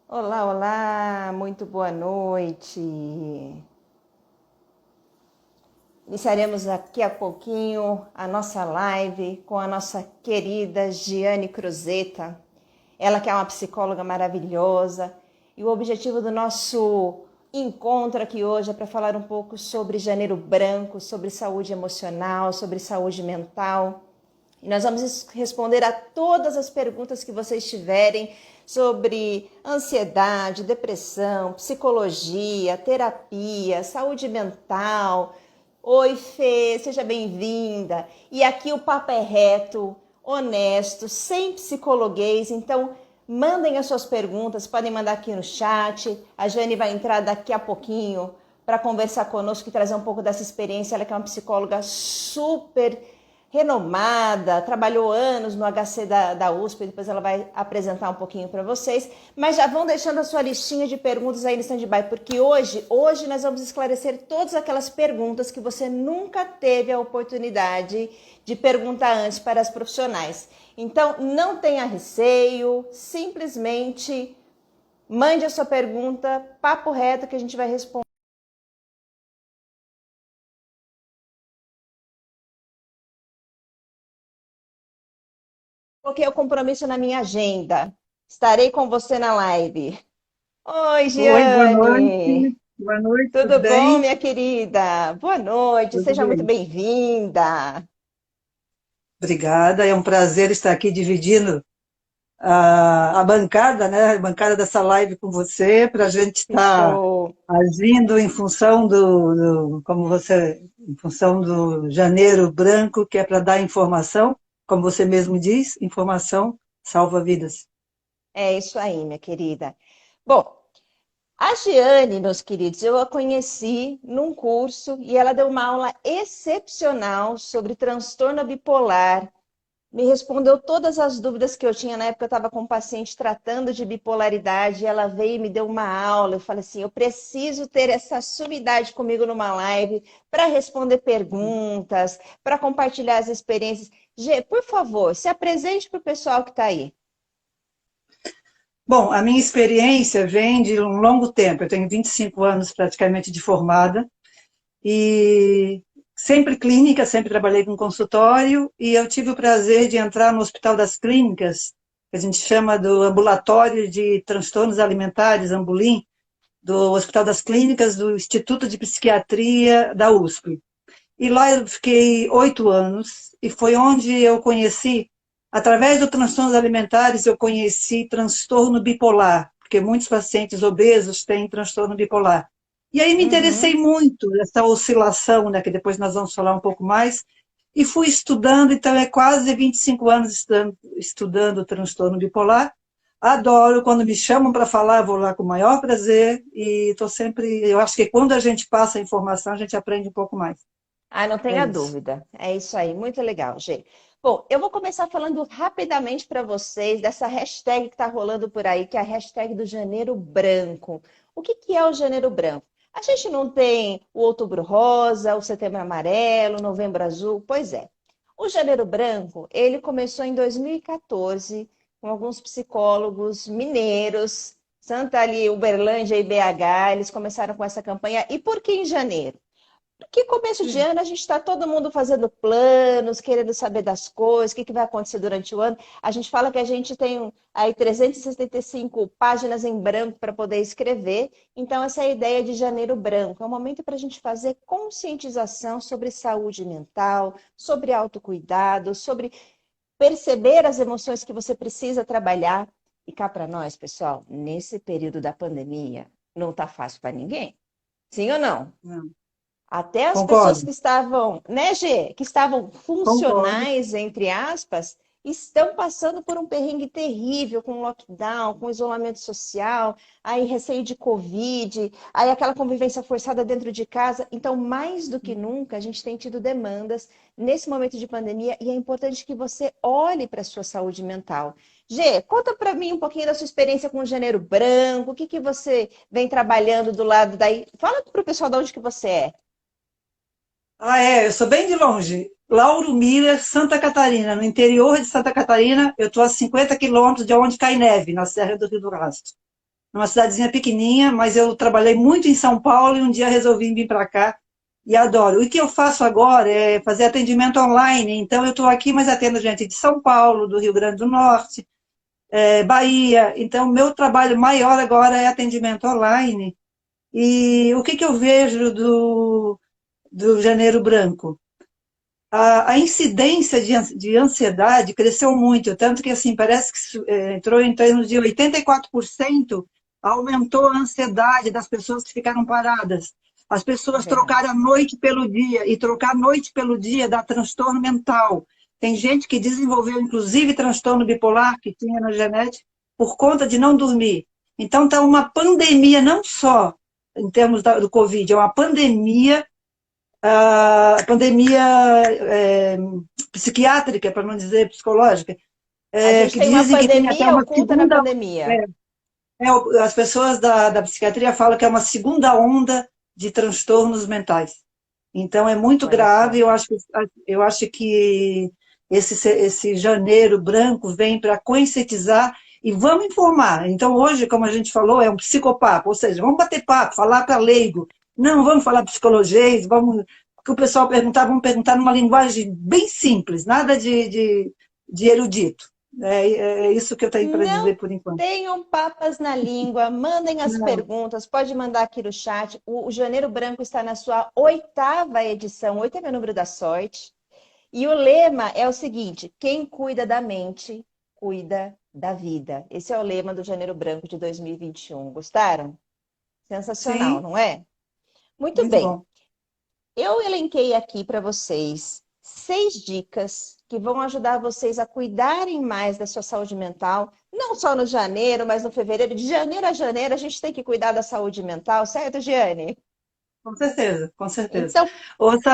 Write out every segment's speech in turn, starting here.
Olá, olá, muito boa noite. Iniciaremos daqui a pouquinho a nossa live com a nossa querida Giane Cruzeta. Ela que é uma psicóloga maravilhosa. E o objetivo do nosso encontro aqui hoje é para falar um pouco sobre Janeiro Branco, sobre saúde emocional, sobre saúde mental. E nós vamos responder a todas as perguntas que vocês tiverem sobre ansiedade, depressão, psicologia, terapia, saúde mental. Oi, Fê, seja bem-vinda. E aqui o papo é reto, honesto, sem psicologuês, então mandem as suas perguntas, podem mandar aqui no chat. A Jane vai entrar daqui a pouquinho para conversar conosco e trazer um pouco dessa experiência. Ela que é uma psicóloga super renomada, trabalhou anos no HC da USP, depois ela vai apresentar um pouquinho para vocês, mas já vão deixando a sua listinha de perguntas aí no stand-by, porque hoje nós vamos esclarecer todas aquelas perguntas que você nunca teve a oportunidade de perguntar antes para as profissionais. Então, não tenha receio, simplesmente mande a sua pergunta, papo reto que a gente vai responder. Coloquei o compromisso na minha agenda. Estarei com você na live. Oi, Oi, boa Giane. noite. Boa noite, tudo Tudo bom, bem? minha querida? Boa noite, Tudo seja muito bem. bem-vinda. Obrigada, é um prazer estar aqui dividindo a bancada, né? A bancada dessa live com você, para a gente Que estar show. agindo em função como você, em função do Janeiro Branco, que é para dar informação, como você mesmo diz, informação salva vidas. É isso aí, minha querida. Bom, a Giane, meus queridos, eu a conheci num curso e ela deu uma aula excepcional sobre transtorno bipolar. Me respondeu todas as dúvidas que eu tinha. Na época eu estava com um paciente tratando de bipolaridade, e ela veio e me deu uma aula. Eu falei assim, eu preciso ter essa sumidade comigo numa live para responder perguntas, para compartilhar as experiências. Gê, por favor, se apresente para o pessoal que está aí. Bom, a minha experiência vem de um longo tempo. Eu tenho 25 anos praticamente de formada. E sempre clínica, sempre trabalhei com consultório, e eu tive o prazer de entrar no Hospital das Clínicas, que a gente chama do Ambulatório de Transtornos Alimentares, Ambulim, do Hospital das Clínicas, do Instituto de Psiquiatria da USP. E lá eu fiquei 8 anos, e foi onde eu conheci, através do transtornos alimentares, eu conheci transtorno bipolar, porque muitos pacientes obesos têm transtorno bipolar. E aí me interessei Uhum. muito nessa oscilação, né, que depois nós vamos falar um pouco mais, e fui estudando, então é quase 25 anos estudando o transtorno bipolar. Adoro, quando me chamam para falar, vou lá com o maior prazer, e estou sempre, eu acho que quando a gente passa a informação, a gente aprende um pouco mais. Ah, não É tenha isso. dúvida. É isso aí, muito legal, Gê. Bom, eu vou começar falando rapidamente para vocês dessa hashtag que está rolando por aí, que é a hashtag do Janeiro Branco. O que que é o Janeiro Branco? A gente não tem o Outubro Rosa, o Setembro Amarelo, o Novembro Azul? Pois é. O Janeiro Branco, ele começou em 2014 com alguns psicólogos mineiros, Santa ali, Uberlândia e BH, eles começaram com essa campanha. E por que em janeiro? Que começo de ano a gente está todo mundo fazendo planos, querendo saber das coisas, o que, que vai acontecer durante o ano. A gente fala que a gente tem aí 365 páginas em branco para poder escrever. Então, essa é a ideia de janeiro branco. É um momento para a gente fazer conscientização sobre saúde mental, sobre autocuidado, sobre perceber as emoções que você precisa trabalhar. E cá para nós, pessoal, nesse período da pandemia, não está fácil para ninguém. Sim ou não? Não. Até as pessoas Concordo, que estavam, né, Gê, que estavam concordo. funcionais, entre aspas, estão passando por um perrengue terrível com lockdown, com isolamento social, aí receio de Covid, aí aquela convivência forçada dentro de casa. Então, mais do que nunca, a gente tem tido demandas nesse momento de pandemia e é importante que você olhe para a sua saúde mental. Gê, conta para mim um pouquinho da sua experiência com o Janeiro Branco, o que que você vem trabalhando do lado daí? Fala para o pessoal de onde que você é. Ah, é, eu sou bem de longe. Lauro Miller, Santa Catarina, no interior de Santa Catarina, eu estou a 50 quilômetros de onde cai neve, na Serra do Rio do Rastro. numa cidadezinha pequenininha, mas eu trabalhei muito em São Paulo e um dia resolvi vir para cá e adoro. O que eu faço agora é fazer atendimento online, então eu estou aqui, mas atendo gente de São Paulo, do Rio Grande do Norte, Bahia, então meu trabalho maior agora é atendimento online. E o que, que eu vejo do Janeiro Branco? A incidência de ansiedade cresceu muito, tanto que assim, parece que entrou em torno de 84%, aumentou a ansiedade das pessoas que ficaram paradas. As É pessoas verdade. trocaram a noite pelo dia, e trocar a noite pelo dia dá transtorno mental. Tem gente que desenvolveu, inclusive, transtorno bipolar, que tinha na genética, por conta de não dormir. Então, está uma pandemia, não só em termos do Covid, é uma pandemia a pandemia é, psiquiátrica, para não dizer psicológica, A gente que tem uma dizem que tem até pandemia uma oculta na segunda. pandemia. As pessoas da psiquiatria falam que é uma segunda onda de transtornos mentais. Então é muito Olha grave. só. Eu acho que esse janeiro branco vem para conscientizar e vamos informar. Então hoje, como a gente falou, é um psicopapo, ou seja, vamos bater papo, falar para leigo. Não vamos falar psicologia, vamos que o pessoal perguntar, vamos perguntar numa linguagem bem simples, nada de erudito. É isso que eu tenho para Não dizer por enquanto. tenham papas na língua, mandem as Não, perguntas, pode mandar aqui no chat. O Janeiro Branco está na sua oitava edição, oito é meu número da sorte. E o lema é o seguinte: quem cuida da mente, cuida da vida. Esse é o lema do Janeiro Branco de 2021. Gostaram? Sensacional, sim, não é? Muito muito bem. bom. Eu elenquei aqui para vocês 6 dicas que vão ajudar vocês a cuidarem mais da sua saúde mental, não só no janeiro, mas no fevereiro. De janeiro a janeiro, a gente tem que cuidar da saúde mental, certo, Giane? Com certeza, com certeza. Então,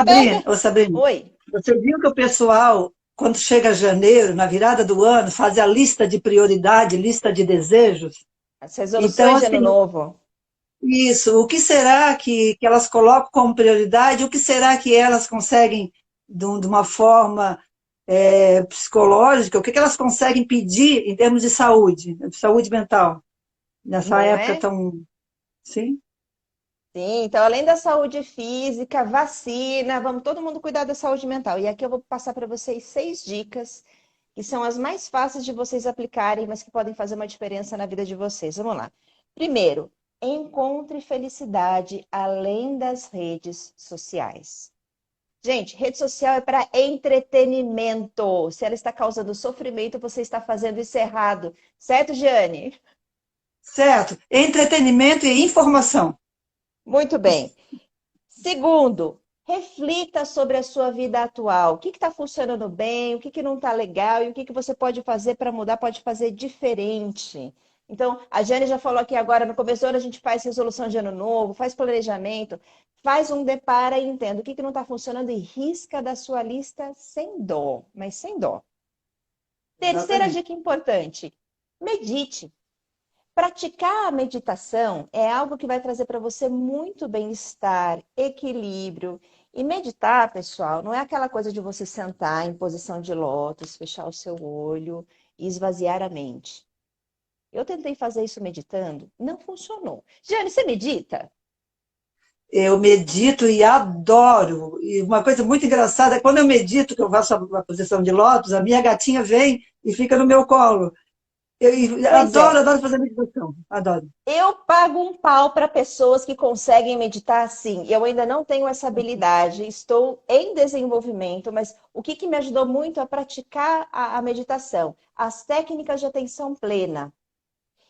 pega. Ô Sabrina, Oi, você viu que o pessoal, quando chega janeiro, na virada do ano, faz a lista de prioridade, lista de desejos? as Então, resoluções de ano assim, novo. isso, o que será que elas colocam como prioridade? O que será que elas conseguem, de uma forma psicológica, o que elas conseguem pedir em termos de saúde mental, nessa Não época é? tão. Sim? Sim, então além da saúde física, vacina, vamos todo mundo cuidar da saúde mental. E aqui eu vou passar para vocês 6 dicas que são as mais fáceis de vocês aplicarem, mas que podem fazer uma diferença na vida de vocês. Vamos lá. Primeiro, encontre felicidade além das redes sociais. Gente, rede social é para entretenimento. Se ela está causando sofrimento, você está fazendo isso errado. Certo, Giane? Certo. Entretenimento e informação. Muito bem. Segundo, reflita sobre a sua vida atual. O que está funcionando bem, o que não está legal e o que você pode fazer para mudar, pode fazer diferente. Então, a Jane já falou aqui agora, no começo do ano a gente faz resolução de ano novo, faz planejamento, faz um depara e entenda o que não está funcionando e risca da sua lista sem dó, mas sem dó. Terceira Exatamente. dica importante: medite. Praticar a meditação é algo que vai trazer para você muito bem-estar, equilíbrio. E meditar, pessoal, não é aquela coisa de você sentar em posição de lótus, fechar o seu olho e esvaziar a mente. Eu tentei fazer isso meditando, não funcionou. Jane, você medita? Eu medito e adoro. E uma coisa muito engraçada é quando eu medito, que eu faço a posição de lótus, a minha gatinha vem e fica no meu colo. Eu Pois adoro, é, adoro fazer meditação. Adoro. eu pago um pau para pessoas que conseguem meditar assim. Eu ainda não tenho essa habilidade, estou em desenvolvimento, mas o que me ajudou muito a praticar a meditação? As técnicas de atenção plena.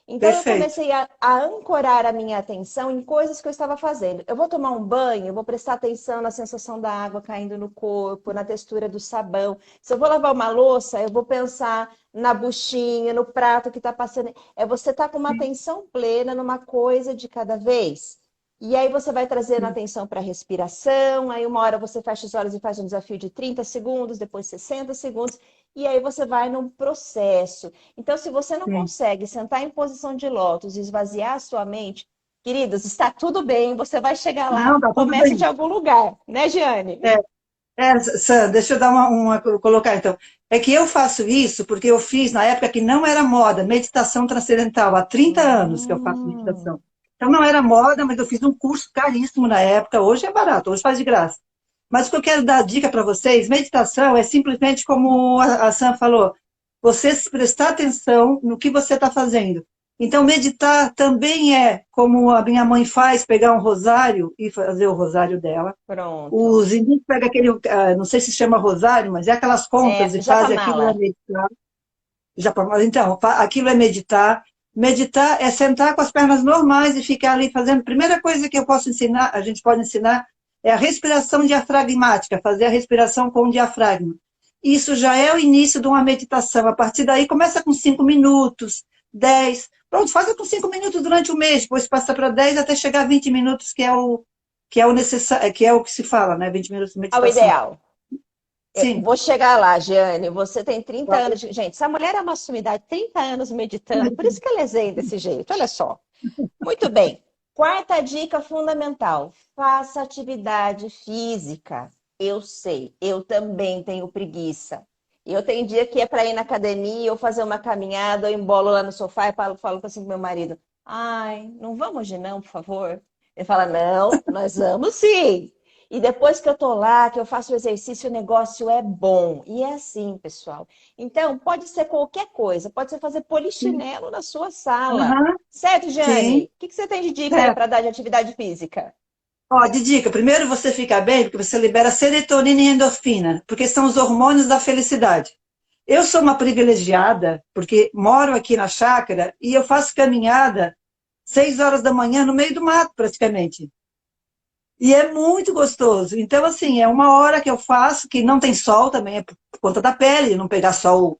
Então eu Perfeito. comecei a ancorar a minha atenção em coisas que eu estava fazendo. Eu vou tomar um banho, eu vou prestar atenção na sensação da água caindo no corpo, na textura do sabão. Se eu vou lavar uma louça, eu vou pensar na buchinha, no prato que está passando. É você estar com uma atenção plena numa coisa de cada vez. E aí você vai trazendo atenção para a respiração, aí uma hora você fecha os olhos e faz um desafio de 30 segundos, depois 60 segundos, e aí você vai num processo. Então, se você não Sim. consegue sentar em posição de lótus e esvaziar a sua mente, queridos, está tudo bem, você vai chegar lá, Não, tá tudo comece de bem. algum lugar, né, Giane? Sam, deixa eu dar colocar então. É que eu faço isso porque eu fiz na época que não era moda, meditação transcendental, há 30 anos que eu faço Hum, meditação. Então não era moda, mas eu fiz um curso caríssimo na época, hoje é barato, hoje faz de graça. Mas o que eu quero dar dica para vocês, meditação é simplesmente como a Sam falou, você se prestar atenção no que você está fazendo. Então, meditar também é como a minha mãe faz, pegar um rosário e fazer o rosário dela. pronto. Os indígenas pegam aquele, não sei se chama rosário, mas é aquelas contas É, e fazem aquilo é Japamala. meditar. Então, aquilo é meditar. Meditar é sentar com as pernas normais e ficar ali fazendo. Primeira coisa que eu posso ensinar, a gente pode ensinar, é a respiração diafragmática, fazer a respiração com o diafragma. Isso já é o início de uma meditação. A partir daí, começa com 5 minutos, 10. Pronto, faz com 5 minutos durante o mês, depois passa para 10 até chegar a 20 minutos, que é o necessário, que é o que se fala, né? 20 minutos de Ao meditação. ideal. Eu Sim. vou chegar lá, Jeane. Você tem 30 anos de... Gente, essa mulher é uma sumidade, 30 anos meditando, por isso que ela é zen desse jeito, olha só. Muito bem. Quarta dica fundamental: faça atividade física. Eu sei, eu também tenho preguiça. Eu tenho dia que é para ir na academia, ou fazer uma caminhada, eu embolo lá no sofá e falo assim com meu marido: ai, não vamos hoje não, por favor? Ele fala: não, nós vamos sim. E depois que eu tô lá, que eu faço o exercício, o negócio é bom. E é assim, pessoal. Então, pode ser qualquer coisa. Pode ser fazer polichinelo na sua sala. Aham, Certo, sim. Jane? O que você tem de dica aí Certo. para dar de atividade física? Ó, de dica, primeiro você fica bem porque você libera serotonina e endorfina, porque são os hormônios da felicidade. Eu sou uma privilegiada, porque moro aqui na chácara e eu faço caminhada 6 horas da manhã no meio do mato, praticamente. E é muito gostoso. Então, assim, é uma hora que eu faço, que não tem sol também, é por conta da pele, não pegar sol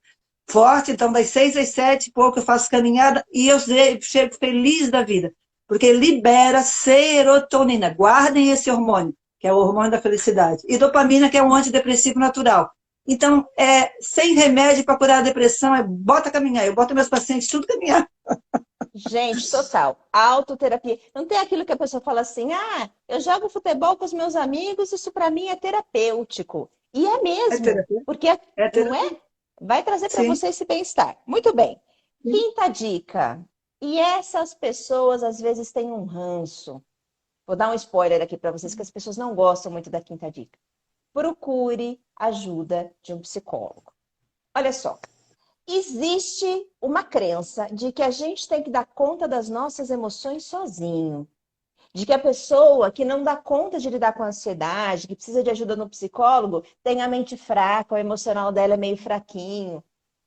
forte. Então, das 6 às 7 e pouco, eu faço caminhada e eu chego feliz da vida, porque libera serotonina. Guardem esse hormônio, que é o hormônio da felicidade. E dopamina, que é um antidepressivo natural. Então, sem remédio para curar a depressão, bota caminhar. Eu boto meus pacientes tudo caminhar. Gente, total. Autoterapia. Não tem aquilo que a pessoa fala assim: ah, eu jogo futebol com os meus amigos, isso para mim é terapêutico. E é É mesmo, terapia? porque É não terapia. é? Vai trazer para Sim. você esse bem-estar. Muito bem. Sim. Quinta dica. E essas pessoas às vezes têm um ranço. Vou dar um spoiler aqui para vocês que as pessoas não gostam muito da quinta dica. Procure ajuda de um psicólogo. Olha só, existe uma crença de que a gente tem que dar conta das nossas emoções sozinho. De que a pessoa que não dá conta de lidar com a ansiedade, que precisa de ajuda no psicólogo, tem a mente fraca, o emocional dela é meio fraquinho.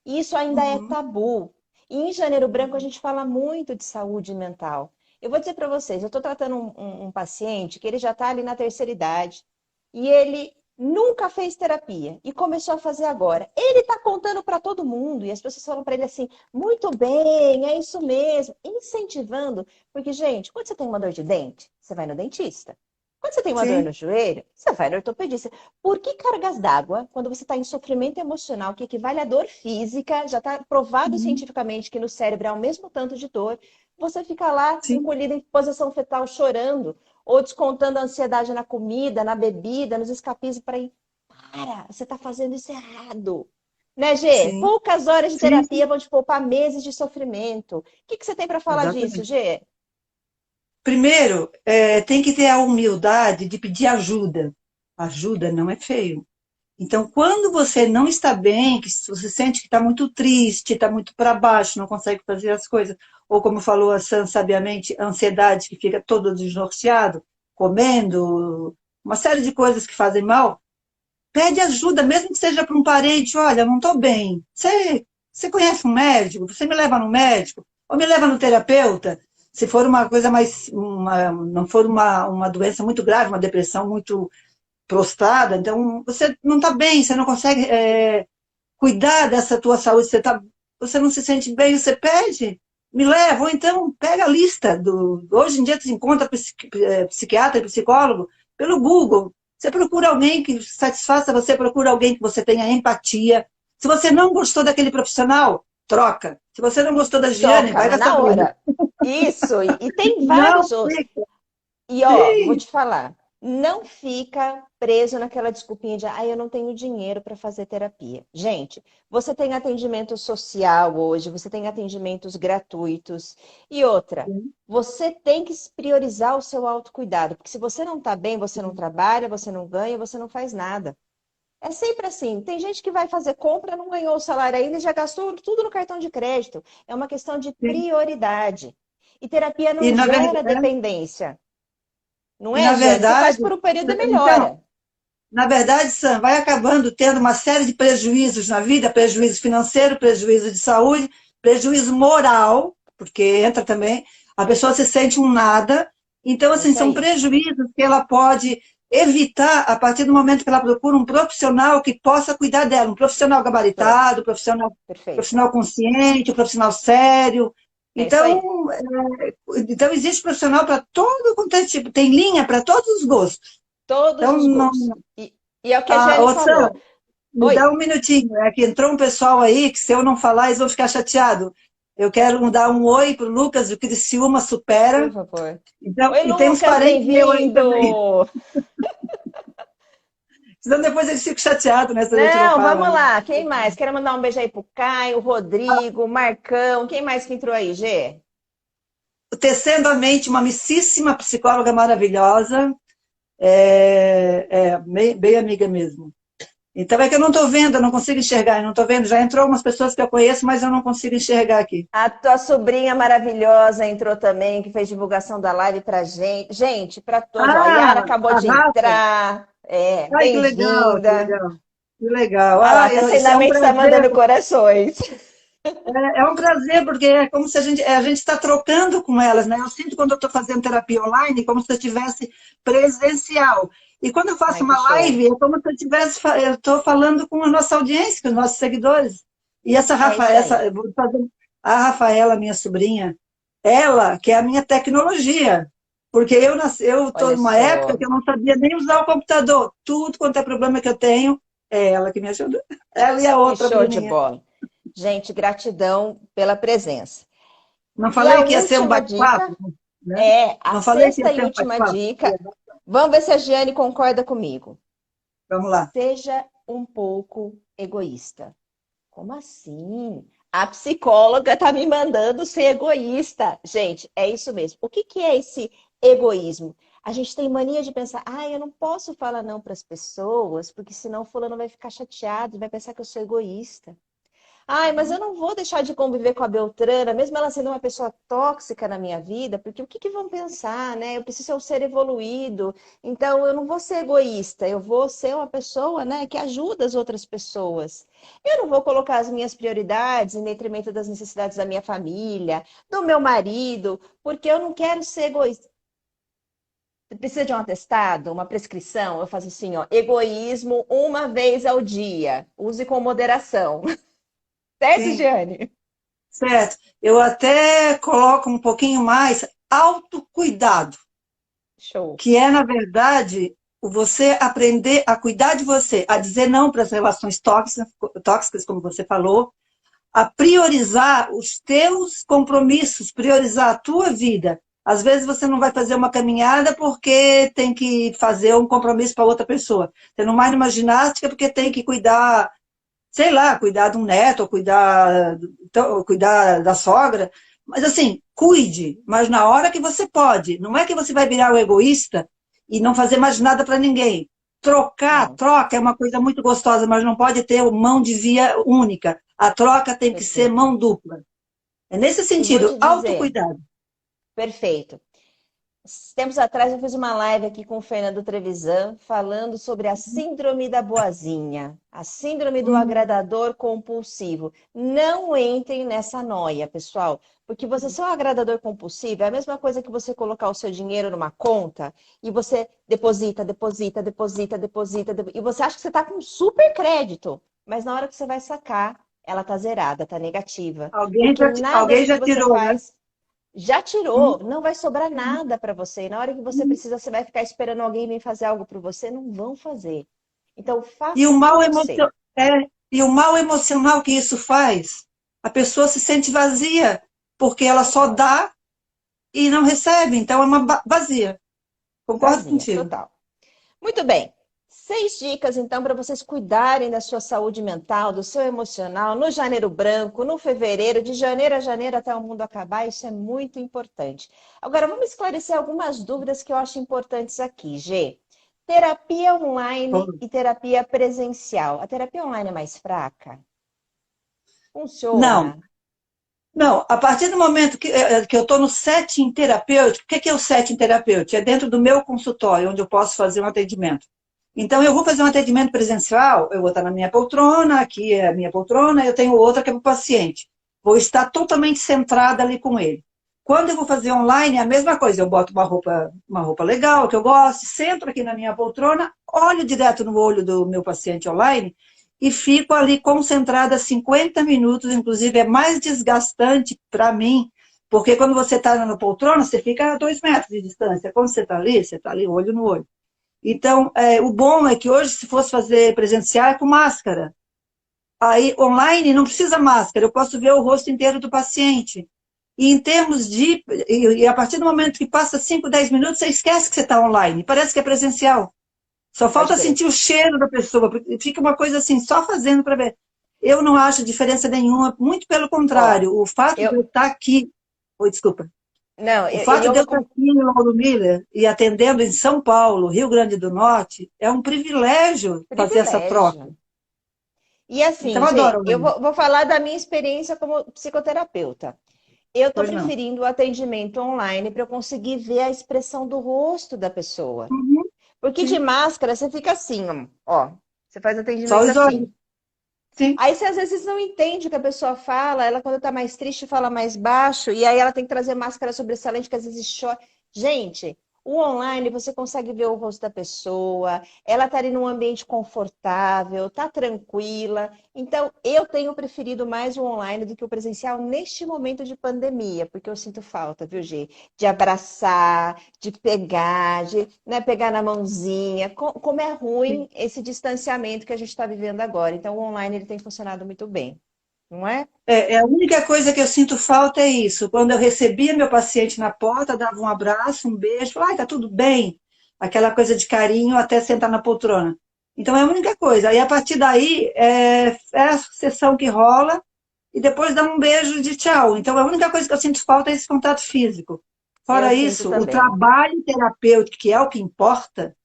Isso ainda é Uhum. tabu. E em Janeiro Branco a gente fala muito de saúde mental. Eu vou dizer para vocês, eu estou tratando um paciente que ele já está ali na terceira idade e ele nunca fez terapia e começou a fazer agora. Ele está contando para todo mundo e as pessoas falam para ele assim: muito bem, é isso mesmo, incentivando, porque gente, quando você tem uma dor de dente, você vai no dentista. Quando você tem uma dor Sim. no joelho, você vai no ortopedista. Por que cargas d'água, quando você está em sofrimento emocional, que equivale à dor física, já está provado Uhum. cientificamente que no cérebro há o mesmo tanto de dor, você fica lá Sim. encolhido em posição fetal chorando, ou descontando a ansiedade na comida, na bebida, nos escapismos para ir. Para, você está fazendo isso errado. Né, Gê? Sim. Poucas horas de Sim. terapia vão te poupar meses de sofrimento. O que você tem para falar disso, Exatamente. Gê? Primeiro, tem que ter a humildade de pedir ajuda. Ajuda não é feio. Então, quando você não está bem, que você sente que está muito triste, está muito para baixo, não consegue fazer as coisas, ou como falou a Sam sabiamente, ansiedade que fica todo desnorteado, comendo, uma série de coisas que fazem mal, pede ajuda, mesmo que seja para um parente, olha, não estou bem. Você conhece um médico? Você me leva no médico? Ou me leva no terapeuta? Se for uma coisa não for uma doença muito grave, uma depressão muito prostrada, então você não está bem, você não consegue cuidar dessa tua saúde, você não se sente bem, você pede, me leva, ou então pega a lista hoje em dia você encontra psiquiatra e psicólogo pelo Google, você procura alguém que satisfaça você, procura alguém que você tenha empatia. Se você não gostou daquele profissional, troca. Se você não gostou da Giane, Toca, vai da mas na Sabrina. hora. Isso, e tem Não vários outros. fica. E ó, vou Sim. te falar. não fica preso naquela desculpinha de, eu não tenho dinheiro para fazer terapia. Gente, você tem atendimento social hoje, você tem atendimentos gratuitos. E outra, você tem que priorizar o seu autocuidado, porque se você não está bem, você não trabalha, você não ganha, você não faz nada. É sempre assim. Tem gente que vai fazer compra, não ganhou o salário ainda e já gastou tudo no cartão de crédito. É uma questão de Sim. prioridade. E terapia E não na gera verdade, dependência. Não e é, na Jane? Você faz verdade, por um período e então, melhora. na verdade, Sam, vai acabando tendo uma série de prejuízos na vida, prejuízo financeiro, prejuízo de saúde, prejuízo moral, porque entra também, a pessoa se sente um nada. Então, É assim, isso são aí. prejuízos que ela pode evitar a partir do momento que ela procura um profissional que possa cuidar dela, um profissional Show. gabaritado, Perfeito. profissional consciente, um profissional sério. É isso aí. Então, então existe profissional para todo quanto é tipo, tem linha para todos os gostos. Todos Então, os não, gostos. E é o que a Jane ô, Sam, falou. me dá Oi, um minutinho, é que entrou um pessoal aí que se eu não falar eles vão ficar chateados. Eu quero dar um oi para o Lucas do Criciúma por Supera. favor. Então, Oi, e tem uns Lucas, parentes meus aí também. bem-vindo! Senão depois eles ficam chateados, né, se a gente não Não, fala. vamos lá. Quem mais? Quero mandar um beijo aí pro Caio, Rodrigo, Marcão. Quem mais que entrou aí, Gê? Tecendo a mente, uma amicíssima psicóloga maravilhosa, bem amiga mesmo. Então é que eu não estou vendo, eu não consigo enxergar, eu não estou vendo. Já entrou umas pessoas que eu conheço, mas eu não consigo enxergar aqui. A tua sobrinha maravilhosa entrou também, que fez divulgação da live pra gente. Gente, para todos. Ó, a Yara Ah, acabou a de Rafa. entrar. É, Ai, que legal, que bem-vinda. legal. Que legal. Olha lá, Ah, a isso é um mente está prazer. mandando corações. É um prazer, porque é como se a gente está trocando com elas, né? Eu sinto quando eu estou fazendo terapia online, como se eu estivesse presencial. E quando eu faço Ai, que uma show. live, é como se eu estou falando com a nossa audiência, com os nossos seguidores. E essa É Rafa, isso aí. eu vou fazer, a Rafaela, minha sobrinha, ela que é a minha tecnologia. Porque eu estou Olha numa época só. que eu não sabia nem usar o computador. Tudo quanto é problema que eu tenho, é ela que me ajuda. Ela e a Que outra show de Bruninha. bola. Gente, gratidão pela presença. Não E a falei que ia ser um última bate-papo, dica né? é a Não falei que ia sexta e ser um última bate-papo. dica. Vamos ver se a Giane concorda comigo. Vamos lá. Seja um pouco egoísta. Como assim? A psicóloga tá me mandando ser egoísta. Gente, é isso mesmo. O que que é esse egoísmo? A gente tem mania de pensar, eu não posso falar não para as pessoas, porque senão fulano vai ficar chateado, vai pensar que eu sou egoísta. Mas eu não vou deixar de conviver com a Beltrana, mesmo ela sendo uma pessoa tóxica na minha vida, porque o que que vão pensar, né? Eu preciso ser um ser evoluído, então eu não vou ser egoísta, eu vou ser uma pessoa, né, que ajuda as outras pessoas. Eu não vou colocar as minhas prioridades em detrimento das necessidades da minha família, do meu marido, porque eu não quero ser egoísta. Você precisa de um atestado, uma prescrição? Eu faço assim, ó, egoísmo uma vez ao dia. Use com moderação. Certo, Sim, Giane? certo. Eu até coloco um pouquinho mais autocuidado, Show. que é, na verdade, o você aprender a cuidar de você, a dizer não para as relações tóxicas, como você falou, a priorizar os teus compromissos, priorizar a tua vida. Às vezes você não vai fazer uma caminhada porque tem que fazer um compromisso para outra pessoa. Você não vai numa ginástica porque tem que cuidar, sei lá, cuidar de um neto, ou cuidar da sogra. Mas assim, cuide, mas na hora que você pode. Não é que você vai virar o egoísta e não fazer mais nada para ninguém. Não, Troca é uma coisa muito gostosa, mas não pode ter mão de via única. A troca tem que ser perfeito. mão dupla. É nesse E vou sentido, te dizer, autocuidado. perfeito. Tempos atrás eu fiz uma live aqui com o Fernando Trevisan falando sobre a síndrome da boazinha, a síndrome do Hum, agradador compulsivo. Não entrem nessa noia, pessoal, porque você ser um agradador compulsivo é a mesma coisa que você colocar o seu dinheiro numa conta e você deposita, deposita, deposita, deposita, e você acha que você está com super crédito, mas na hora que você vai sacar, ela tá zerada, tá negativa, porque nada alguém do que já você tirou, né? faz já tirou, Hum. não vai sobrar nada para você. E na hora que você precisa, você vai ficar esperando alguém vir fazer algo por você, não vão fazer. Então, E o faça por mal você. e o mal emocional que isso faz, a pessoa se sente vazia, porque ela só Total. dá e não recebe, então é uma vazia. Concordo Vazia, contigo. total. Muito bem. 6 dicas, então, para vocês cuidarem da sua saúde mental, do seu emocional, no janeiro branco, no fevereiro, de janeiro a janeiro até o mundo acabar. Isso é muito importante. Agora, vamos esclarecer algumas dúvidas que eu acho importantes aqui, G. Terapia online e terapia presencial. A terapia online é mais fraca? Não, Funciona? não. A partir do momento que eu estou no setting terapêutico, o que é o setting terapêutico? É dentro do meu consultório, onde eu posso fazer um atendimento. Então, eu vou fazer um atendimento presencial, eu vou estar na minha poltrona, aqui é a minha poltrona, eu tenho outra que é para o paciente. Vou estar totalmente centrada ali com ele. Quando eu vou fazer online, é a mesma coisa. Eu boto uma roupa legal, que eu gosto, sento aqui na minha poltrona, olho direto no olho do meu paciente online e fico ali concentrada 50 minutos. Inclusive, é mais desgastante para mim, porque quando você está na poltrona, você fica a 2 metros de distância. Quando você está ali olho no olho. Então, o bom é que hoje, se fosse fazer presencial, é com máscara. Aí, online, não precisa máscara, eu posso ver o rosto inteiro do paciente. E em termos de. E a partir do momento que passa 5, 10 minutos, você esquece que você está online. Parece que é presencial. Só Pode falta crer. sentir o cheiro da pessoa. Fica uma coisa assim, só fazendo para ver. Eu não acho diferença nenhuma, muito pelo Ó, contrário. O fato eu. de eu estar aqui. Oi, desculpa. Não, O eu, fato eu de eu vou. estar aqui em Lauro Miller e atendendo em São Paulo, Rio Grande do Norte, é um privilégio fazer essa troca. Privilégio. E Então, assim, eu Gê, adoro, eu Lauro. vou falar da minha experiência como psicoterapeuta. Eu estou Pois não. preferindo o atendimento online para eu conseguir ver a expressão do rosto da pessoa. Uhum, Porque de sim. máscara você fica assim, ó. Você faz Só atendimento os olhos. assim. Sim. Aí você às vezes não entende o que a pessoa fala, ela quando tá mais triste fala mais baixo, e aí ela tem que trazer máscara sobressalente, que às vezes chora. Gente, o online você consegue ver o rosto da pessoa, ela tá ali num ambiente confortável, tá tranquila. Então, eu tenho preferido mais o online do que o presencial neste momento de pandemia, porque eu sinto falta, viu, Gê? De abraçar, de pegar, de, né, pegar na mãozinha. Como é ruim esse distanciamento que a gente está vivendo agora. Então, o online ele tem funcionado muito bem, não é? A única coisa que eu sinto falta é isso. Quando eu recebia meu paciente na porta, dava um abraço, um beijo, falava, ai, tá tudo bem? Aquela coisa de carinho até sentar na poltrona. Então é a única coisa. Aí a partir daí é a sessão que rola e depois dá um beijo de tchau. Então a única coisa que eu sinto falta é esse contato físico. Eu Fora sinto isso, o também. trabalho terapêutico, que é o que importa,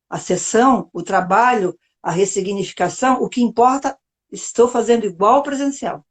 a sessão, o trabalho, a ressignificação, o que importa, estou fazendo igual presencial.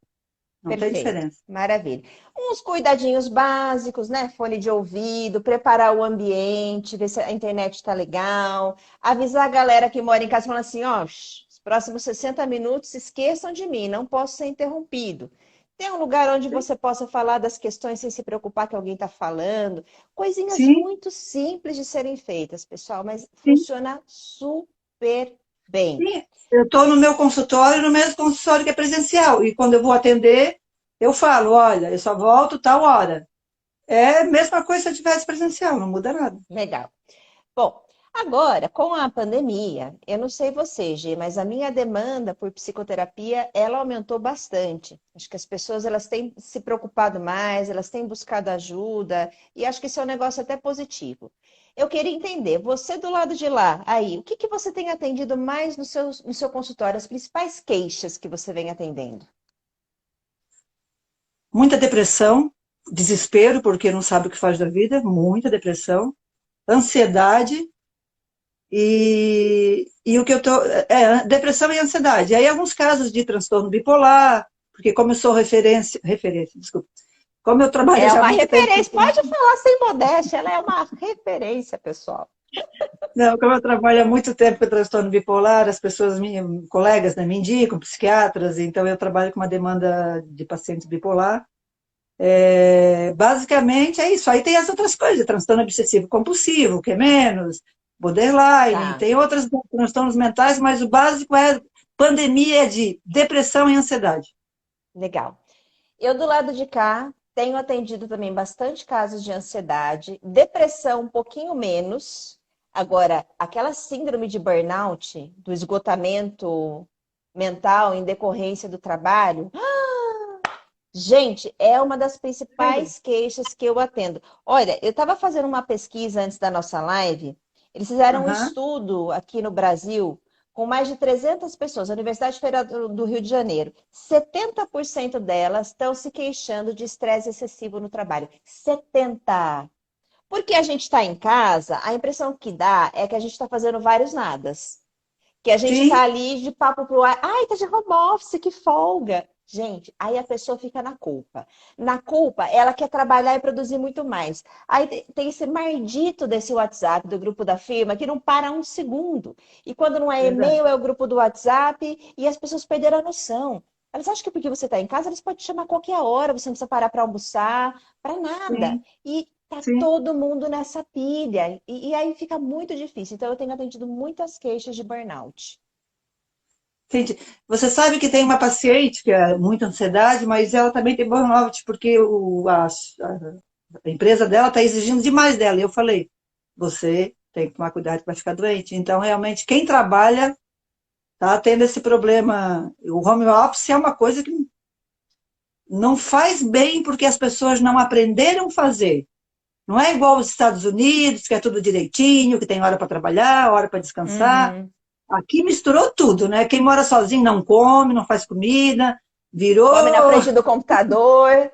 Não tem Perfeito, diferença. maravilha. Uns cuidadinhos básicos, né? Fone de ouvido, preparar o ambiente, ver se a internet está legal, avisar a galera que mora em casa, falando assim, ó, os próximos 60 minutos esqueçam de mim, não posso ser interrompido. Tem um lugar onde Sim, você possa falar das questões sem se preocupar que alguém está falando. Coisinhas sim, muito simples de serem feitas, pessoal, mas sim. funciona super bem. Sim. Eu estou no meu consultório, no mesmo consultório que é presencial. E quando eu vou atender, eu falo, olha, eu só volto tal hora. É a mesma coisa se eu tivesse presencial, não muda nada. Legal. Bom, agora, com a pandemia, eu não sei você, G, mas a minha demanda por psicoterapia, ela aumentou bastante. Acho que as pessoas, elas têm se preocupado mais, elas têm buscado ajuda, e acho que isso é um negócio até positivo. Eu queria entender, você do lado de lá, aí, o que que você tem atendido mais no seu consultório? As principais queixas que você vem atendendo? Muita depressão, desespero, porque não sabe o que faz da vida, muita depressão, ansiedade e o que eu tô. Depressão e ansiedade. Aí alguns casos de transtorno bipolar, porque como eu sou referência, desculpa. Como eu trabalho É já há uma muito tempo referência, pode falar sem modéstia, ela é uma referência, pessoal. Não, como eu trabalho há muito tempo com transtorno bipolar, as pessoas, colegas, né, me indicam, psiquiatras, então eu trabalho com uma demanda de pacientes bipolar. Basicamente é isso. Aí tem as outras coisas, transtorno obsessivo compulsivo, que é menos, borderline, Tá, tem outros transtornos mentais, mas o básico é pandemia de depressão e ansiedade. legal. Eu, do lado de cá, tenho atendido também bastante casos de ansiedade, depressão um pouquinho menos. Agora, aquela síndrome de burnout, do esgotamento mental em decorrência do trabalho, gente, é uma das Sério? principais queixas que eu atendo. Olha, eu estava fazendo uma pesquisa antes da nossa live. Eles fizeram um Aham. estudo aqui no Brasil com mais de 300 pessoas, a Universidade Federal do Rio de Janeiro. 70% delas estão se queixando de estresse excessivo no trabalho. 70%. Porque a gente está em casa, a impressão que dá é que a gente está fazendo vários nadas. Que a gente tá Sim, ali de papo pro ar. Ai, tá de home office, que folga. Gente, aí a pessoa fica na culpa. Na culpa, ela quer trabalhar e produzir muito mais. Aí tem esse maldito desse WhatsApp do grupo da firma que não para um segundo. E quando não é verdade. e-mail, é o grupo do WhatsApp e as pessoas perderam a noção. Elas acham que porque você está em casa, eles podem te chamar a qualquer hora, você não precisa parar para almoçar, para nada. Sim, E tá sim. todo mundo nessa pilha. E aí fica muito difícil. Então, eu tenho atendido muitas queixas de burnout. Entendi. Você sabe que tem uma paciente que é muita ansiedade, mas ela também tem burnout, porque a empresa dela está exigindo demais dela. E eu falei, você tem que tomar cuidado que vai ficar doente. Então, realmente, quem trabalha está tendo esse problema. O home office é uma coisa que não faz bem porque as pessoas não aprenderam a fazer. Não é igual os Estados Unidos, que é tudo direitinho, que tem hora para trabalhar, hora para descansar. Uhum. Aqui misturou tudo, né? Quem mora sozinho não come, não faz comida, Come na virou. frente do computador,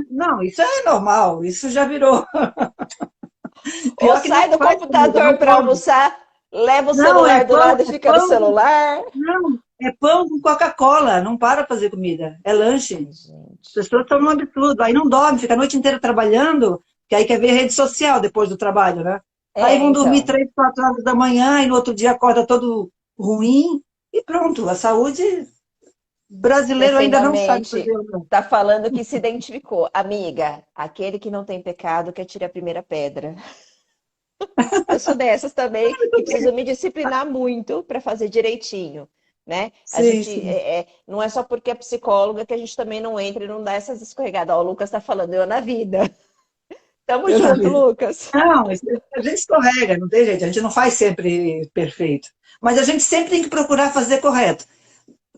Não, isso é normal, isso já virou. ou Pior que sai nem do faz comida, computador não para come. almoçar, leva o Não, celular do lado e é fica no pão, celular. não, é pão com Coca-Cola, não para fazer comida, é lanche. Ai, gente. As pessoas estão num absurdo, aí não dorme, fica a noite inteira trabalhando, que aí quer ver rede social depois do trabalho, né? Aí É, vão dormir então, 3, 4 horas da manhã e no outro dia acorda todo ruim e pronto, a saúde brasileiro ainda não sabe perfeitamente. fazer. Tá falando que se identificou. Amiga, aquele que não tem pecado que atire a primeira pedra. Eu sou dessas também, que preciso me disciplinar muito para fazer direitinho, né? A Sim, gente sim. não é só porque é psicóloga que a gente também não entra e não dá essas escorregadas. Ó, o Lucas tá falando, eu na vida. Tamo Eu na junto, vida. Lucas. Não, a gente escorrega, não tem jeito, a gente não faz sempre perfeito. Mas a gente sempre tem que procurar fazer correto.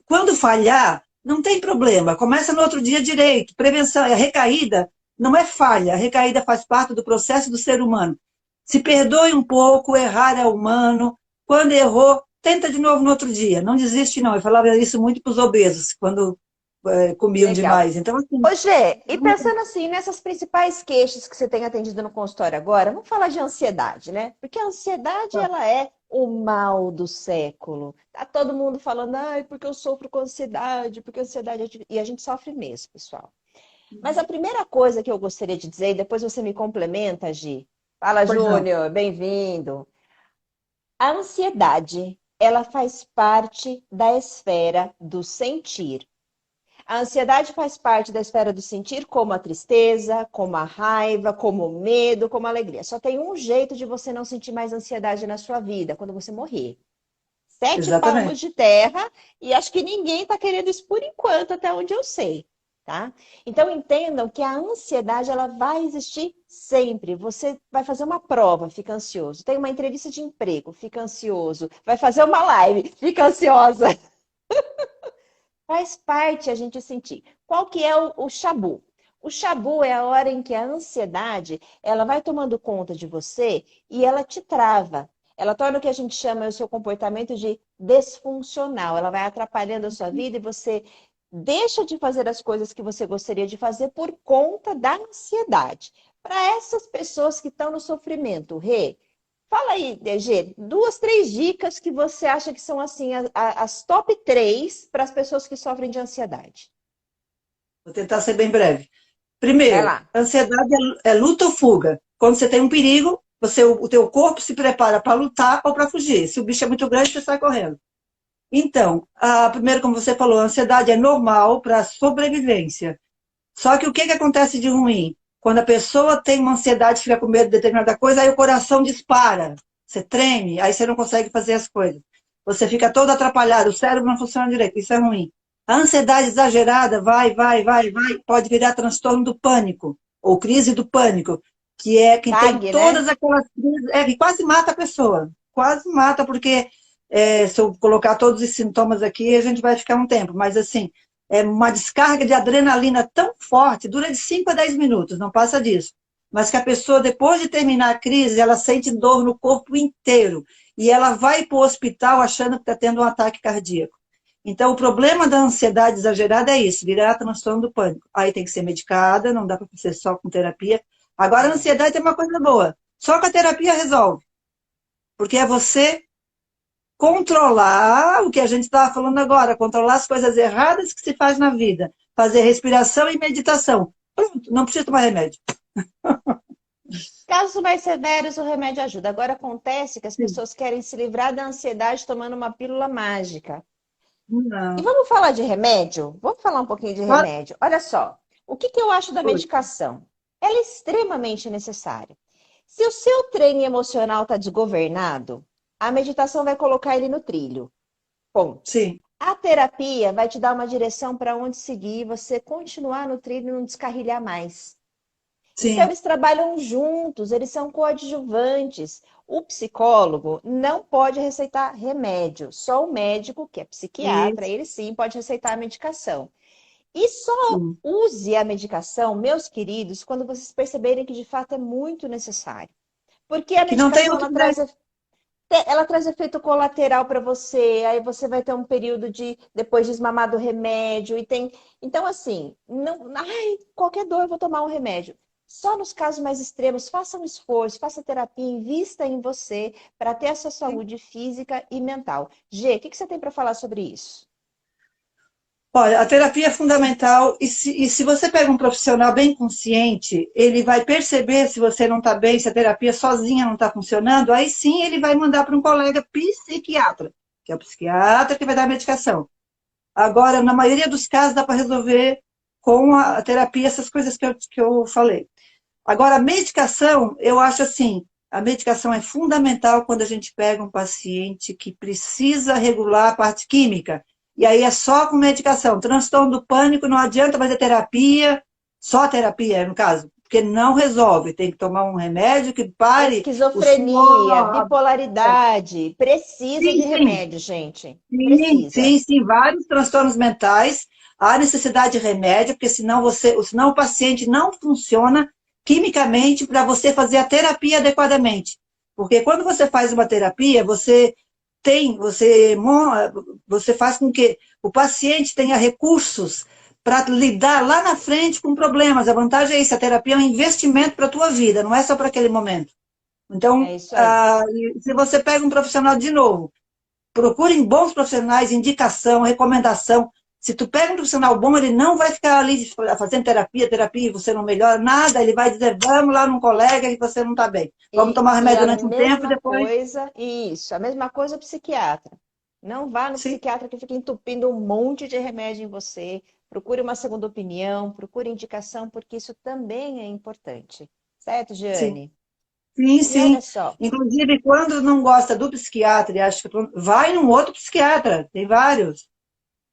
Quando falhar, não tem problema, começa no outro dia direito. Prevenção, a recaída não é falha, a recaída faz parte do processo do ser humano. Se perdoe um pouco, errar é humano. Quando errou, tenta de novo no outro dia. Não desiste, não. Eu falava isso muito para os obesos, quando comiam Legal. demais. Então, assim, Ô, Gê, e pensando assim, nessas principais queixas que você tem atendido no consultório agora, vamos falar de ansiedade, né? Porque a ansiedade, ela é o mal do século. Tá todo mundo falando, ai, porque eu sofro com ansiedade, porque ansiedade é e a gente sofre mesmo, pessoal. Mas a primeira coisa que eu gostaria de dizer, e depois você me complementa, Gi. Fala, pois não. Júnior, bem-vindo. A ansiedade, ela faz parte da esfera do sentir. A ansiedade faz parte da esfera do sentir, como a tristeza, como a raiva, como o medo, como a alegria. Só tem um jeito de você não sentir mais ansiedade na sua vida, quando você morrer. Sete palmos Exatamente. de terra, e acho que ninguém está querendo isso por enquanto, até onde eu sei, tá? Então entendam que a ansiedade ela vai existir sempre. Você vai fazer uma prova, fica ansioso. Tem uma entrevista de emprego, fica ansioso. Vai fazer uma live, fica ansiosa. Faz parte a gente sentir. Qual que é o chabu? O chabu é a hora em que a ansiedade ela vai tomando conta de você e ela te trava. Ela torna o que a gente chama o seu comportamento de desfuncional. Ela vai atrapalhando a sua vida e você deixa de fazer as coisas que você gostaria de fazer por conta da ansiedade. Para essas pessoas que estão no sofrimento, Rê, fala aí, DG, duas, três dicas que você acha que são assim as top três para as pessoas que sofrem de ansiedade. Vou tentar ser bem breve. Vai Primeiro, lá. ansiedade é luta ou fuga. Quando você tem um perigo, o teu corpo se prepara para lutar ou para fugir. Se o bicho é muito grande, você sai correndo. Então, primeiro, como você falou, a ansiedade é normal para a sobrevivência. Só que o que acontece de ruim? Quando a pessoa tem uma ansiedade, fica com medo de determinada coisa, aí o coração dispara, você treme, aí você não consegue fazer as coisas. Você fica todo atrapalhado, o cérebro não funciona direito, isso é ruim. A ansiedade exagerada vai, pode virar transtorno do pânico, ou crise do pânico, que é quem tem Tag, todas né? aquelas crises, que quase mata a pessoa, quase mata, porque se eu colocar todos os sintomas aqui, a gente vai ficar um tempo, mas assim, é uma descarga de adrenalina tão forte, dura de 5 a 10 minutos, não passa disso. mas que a pessoa, depois de terminar a crise, ela sente dor no corpo inteiro. E ela vai para o hospital achando que está tendo um ataque cardíaco. Então, o problema da ansiedade exagerada é isso, virar transtorno do pânico. Aí tem que ser medicada, não dá para ser só com terapia. Agora, a ansiedade é uma coisa boa. Só com a terapia resolve. Porque é você controlar o que a gente estava falando agora, controlar as coisas erradas que se faz na vida. Fazer respiração e meditação. Pronto, não precisa tomar remédio. Casos mais severos, o remédio ajuda. Agora acontece que as Sim. pessoas querem se livrar da ansiedade tomando uma pílula mágica. E Não. vamos falar de remédio? Vamos falar um pouquinho de Pode. remédio. Olha só, o que que eu acho da medicação? Ela é extremamente necessária. Se o seu trem emocional está desgovernado, a meditação vai colocar ele no trilho. Ponto. Sim, A terapia vai te dar uma direção para onde seguir, você continuar no trilho e não descarrilhar mais. Então, sim. eles trabalham juntos, eles são coadjuvantes. O psicólogo não pode receitar remédio, só o médico, que é psiquiatra, Isso. ele sim pode receitar a medicação. E só Sim. use a medicação, meus queridos, quando vocês perceberem que de fato é muito necessário. Porque a Que não tem medicação outro jeito. ela traz efeito colateral para você, aí você vai ter um período de depois de desmamar do remédio e tem, então assim, não, ai, qualquer dor eu vou tomar um remédio. Só nos casos mais extremos, faça um esforço, faça terapia, invista em você para ter a sua saúde física e mental. Gê, o que você tem para falar sobre isso? Olha, a terapia é fundamental e se você pega um profissional bem consciente, ele vai perceber se você não está bem, se a terapia sozinha não está funcionando, aí sim ele vai mandar para um colega psiquiatra, que é o psiquiatra que vai dar a medicação. Agora, na maioria dos casos, dá para resolver com a terapia essas coisas que eu falei. Agora, a medicação, eu acho assim, a medicação é fundamental quando a gente pega um paciente que precisa regular a parte química. E aí é só com medicação. Transtorno do pânico, não adianta fazer terapia, só terapia, no caso, porque não resolve. Tem que tomar um remédio que pare o Esquizofrenia, suor. bipolaridade, precisa de Sim, sim. remédio, gente. Sim, Precisa. sim, sim, vários transtornos mentais, há necessidade de remédio, porque senão o paciente não funciona quimicamente para você fazer a terapia adequadamente. Porque quando você faz uma terapia, você faz com que o paciente tenha recursos para lidar lá na frente com problemas. A vantagem é isso, a terapia é um investimento para a tua vida, não é só para aquele momento. Então, É isso aí. se você pega um profissional de novo, procurem bons profissionais, indicação, recomendação. Se tu pega um profissional bom, ele não vai ficar ali fazendo terapia, e você não melhora nada, ele vai dizer, vamos lá num colega que você não está bem. Vamos tomar E remédio a durante um tempo e mesma depois... coisa, isso, a mesma coisa o psiquiatra. Não vá no Sim, psiquiatra que fica entupindo um monte de remédio em você. Procure uma segunda opinião, procure indicação, porque isso também é importante. Certo, sim, Giane? sim, E olha sim. só, Inclusive, quando não gosta do psiquiatra e acha que vai num outro psiquiatra, tem vários.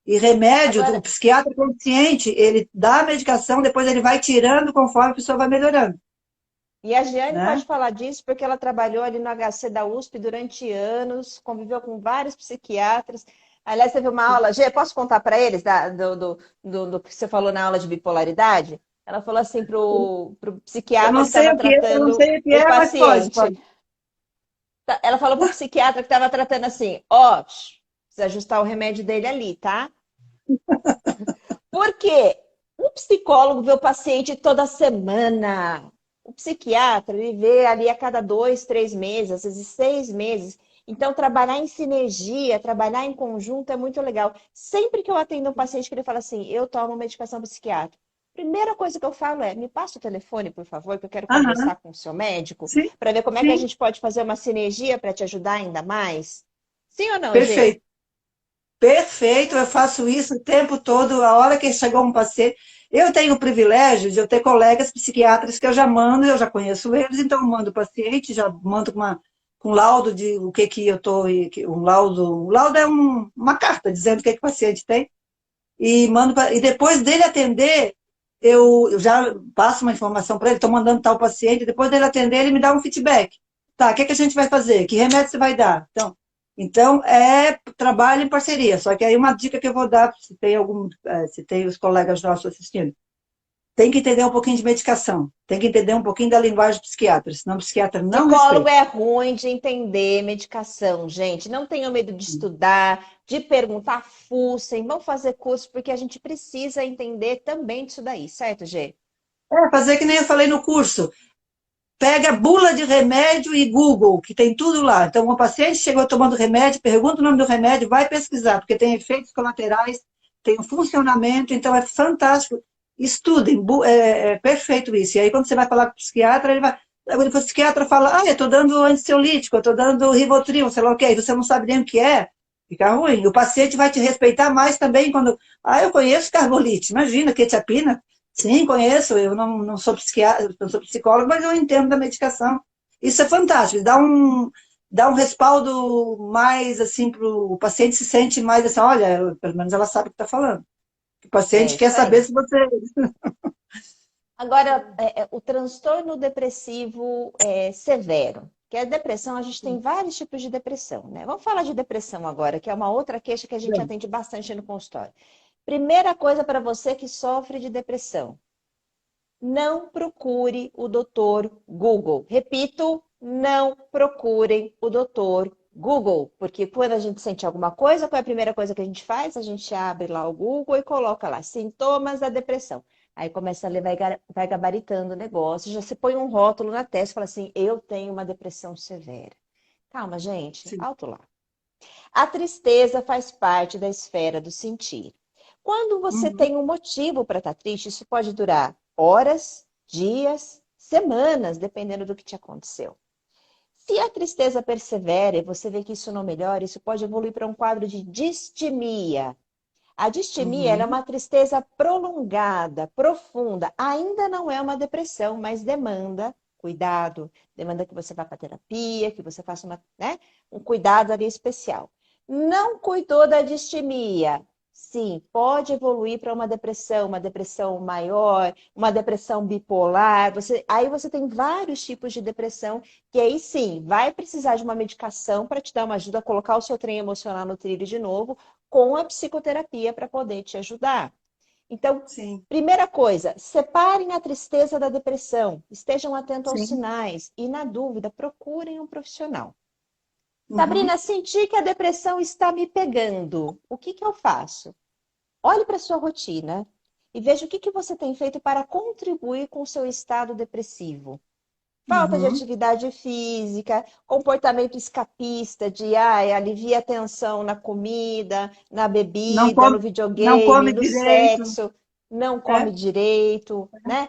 E remédio, o agora, psiquiatra consciente, ele dá a medicação, depois ele vai tirando conforme a pessoa vai melhorando, e a Giane né? pode falar disso porque ela trabalhou ali no HC da USP durante anos, conviveu com vários psiquiatras. Aliás, teve uma aula, Gê, posso contar para eles do que você falou na aula de bipolaridade? Ela falou assim pro Eu psiquiatra não que sei estava o que é, eu não tratando sei o que o é, mas pode, paciente. pode. Ela falou pro psiquiatra que estava tratando assim, ó, precisa ajustar o remédio dele ali, tá? Porque o psicólogo vê o paciente toda semana. O psiquiatra, ele vê ali a cada 2, 3 meses, às vezes 6 meses. Então, trabalhar em sinergia, trabalhar em conjunto é muito legal. Sempre que eu atendo um paciente que ele fala assim, eu tomo medicação psiquiátrica, primeira coisa que eu falo é, me passa o telefone, por favor, que eu quero Aham, conversar com o seu médico, sim, para ver como é que a sim, gente pode fazer uma sinergia para te ajudar ainda mais. Sim ou não, Gê? perfeito. Perfeito, eu faço isso o tempo todo, a hora que chegou um paciente. Eu tenho o privilégio de eu ter colegas psiquiatras que eu já mando, eu já conheço eles, então eu mando o paciente, já mando com laudo de o que que eu estou, um laudo é uma carta dizendo o que que o paciente tem, e mando e depois dele atender, eu já passo uma informação para ele, estou mandando tal paciente, depois dele atender, ele me dá um feedback. Tá, o que que a gente vai fazer? Que remédio você vai dar? Então, é trabalho em parceria. Só que aí uma dica que eu vou dar, se tem os colegas nossos assistindo. tem que entender um pouquinho de medicação, tem que entender um pouquinho da linguagem do psiquiatra, senão o psiquiatra não Psicólogo respeita. é ruim de entender medicação, gente. Não tenham medo de estudar, de perguntar, fuçem, vão fazer curso, porque a gente precisa entender também disso daí, certo, Gê? É, fazer que nem eu falei no curso, pega bula de remédio e Google, que tem tudo lá. Então, o paciente chegou tomando remédio, pergunta o nome do remédio, vai pesquisar, porque tem efeitos colaterais, tem um funcionamento, então é fantástico. Estudem, é perfeito isso. E aí, quando você vai falar com o psiquiatra, ele vai. O psiquiatra fala, eu estou dando ansiolítico, eu estou dando Rivotril, sei lá o quê, e você não sabe nem o que é, fica ruim. O paciente vai te respeitar mais também quando. Eu conheço carbolite, imagina, quetiapina. Sim, conheço, eu não sou psiquiatra, não sou psicólogo, mas eu entendo da medicação. Isso é fantástico, dá um respaldo mais, assim, para o paciente se sente mais assim, olha, pelo menos ela sabe o que está falando. O É paciente quer isso saber aí. se você... Agora, o transtorno depressivo severo, que é a depressão, a gente tem vários tipos de depressão, né? Vamos falar de depressão agora, que é uma outra queixa que a gente atende bastante no consultório. Primeira coisa para você que sofre de depressão, não procure o doutor Google. Repito, não procurem o doutor Google, porque quando a gente sente alguma coisa, qual é a primeira coisa que a gente faz? A gente abre lá o Google e coloca lá sintomas da depressão. Aí começa a ler, vai gabaritando o negócio, já se põe um rótulo na testa e fala assim: eu tenho uma depressão severa. Calma, gente, Sim. alto lá. A tristeza faz parte da esfera do sentir. Quando você Uhum. tem um motivo para estar triste, isso pode durar horas, dias, semanas, dependendo do que te aconteceu. Se a tristeza persevera e você vê que isso não melhora, isso pode evoluir para um quadro de distimia. A distimia ela é Uhum. uma tristeza prolongada, profunda. Ainda não é uma depressão, mas demanda cuidado, demanda que você vá para terapia, que você faça um cuidado ali especial. Não cuidou da distimia? Sim, pode evoluir para uma depressão maior, uma depressão bipolar. Aí você tem vários tipos de depressão que aí sim vai precisar de uma medicação para te dar uma ajuda a colocar o seu trem emocional no trilho de novo com a psicoterapia para poder te ajudar. Então, Sim, primeira coisa, separem a tristeza da depressão, estejam atentos aos sim. sinais e, na dúvida, procurem um profissional. Uhum. Sabrina, senti que a depressão está me pegando. O que eu faço? Olhe para a sua rotina e veja o que você tem feito para contribuir com o seu estado depressivo. Falta de Uhum. atividade física, comportamento escapista de alivia a tensão na comida, na Não bebida, no come, não videogame, come no direito. sexo, não come É? direito, né?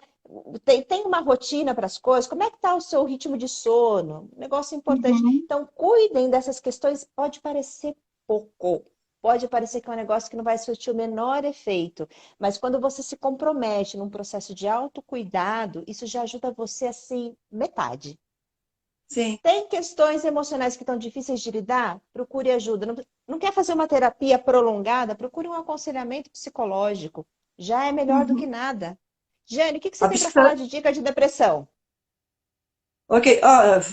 Tem uma rotina para as coisas? Como é que está o seu ritmo de sono? Negócio importante. Uhum. Então, cuidem dessas questões. Pode parecer pouco, pode parecer que é um negócio que não vai surtir o menor efeito, mas quando você se compromete num processo de autocuidado, isso já ajuda você assim, metade. Sim. Tem questões emocionais que estão difíceis de lidar? Procure ajuda. Não quer fazer uma terapia prolongada? Procure um aconselhamento psicológico. Já é melhor do que Uhum. nada. Jane, o que você A tem para falar psico- de dica de depressão? Ok,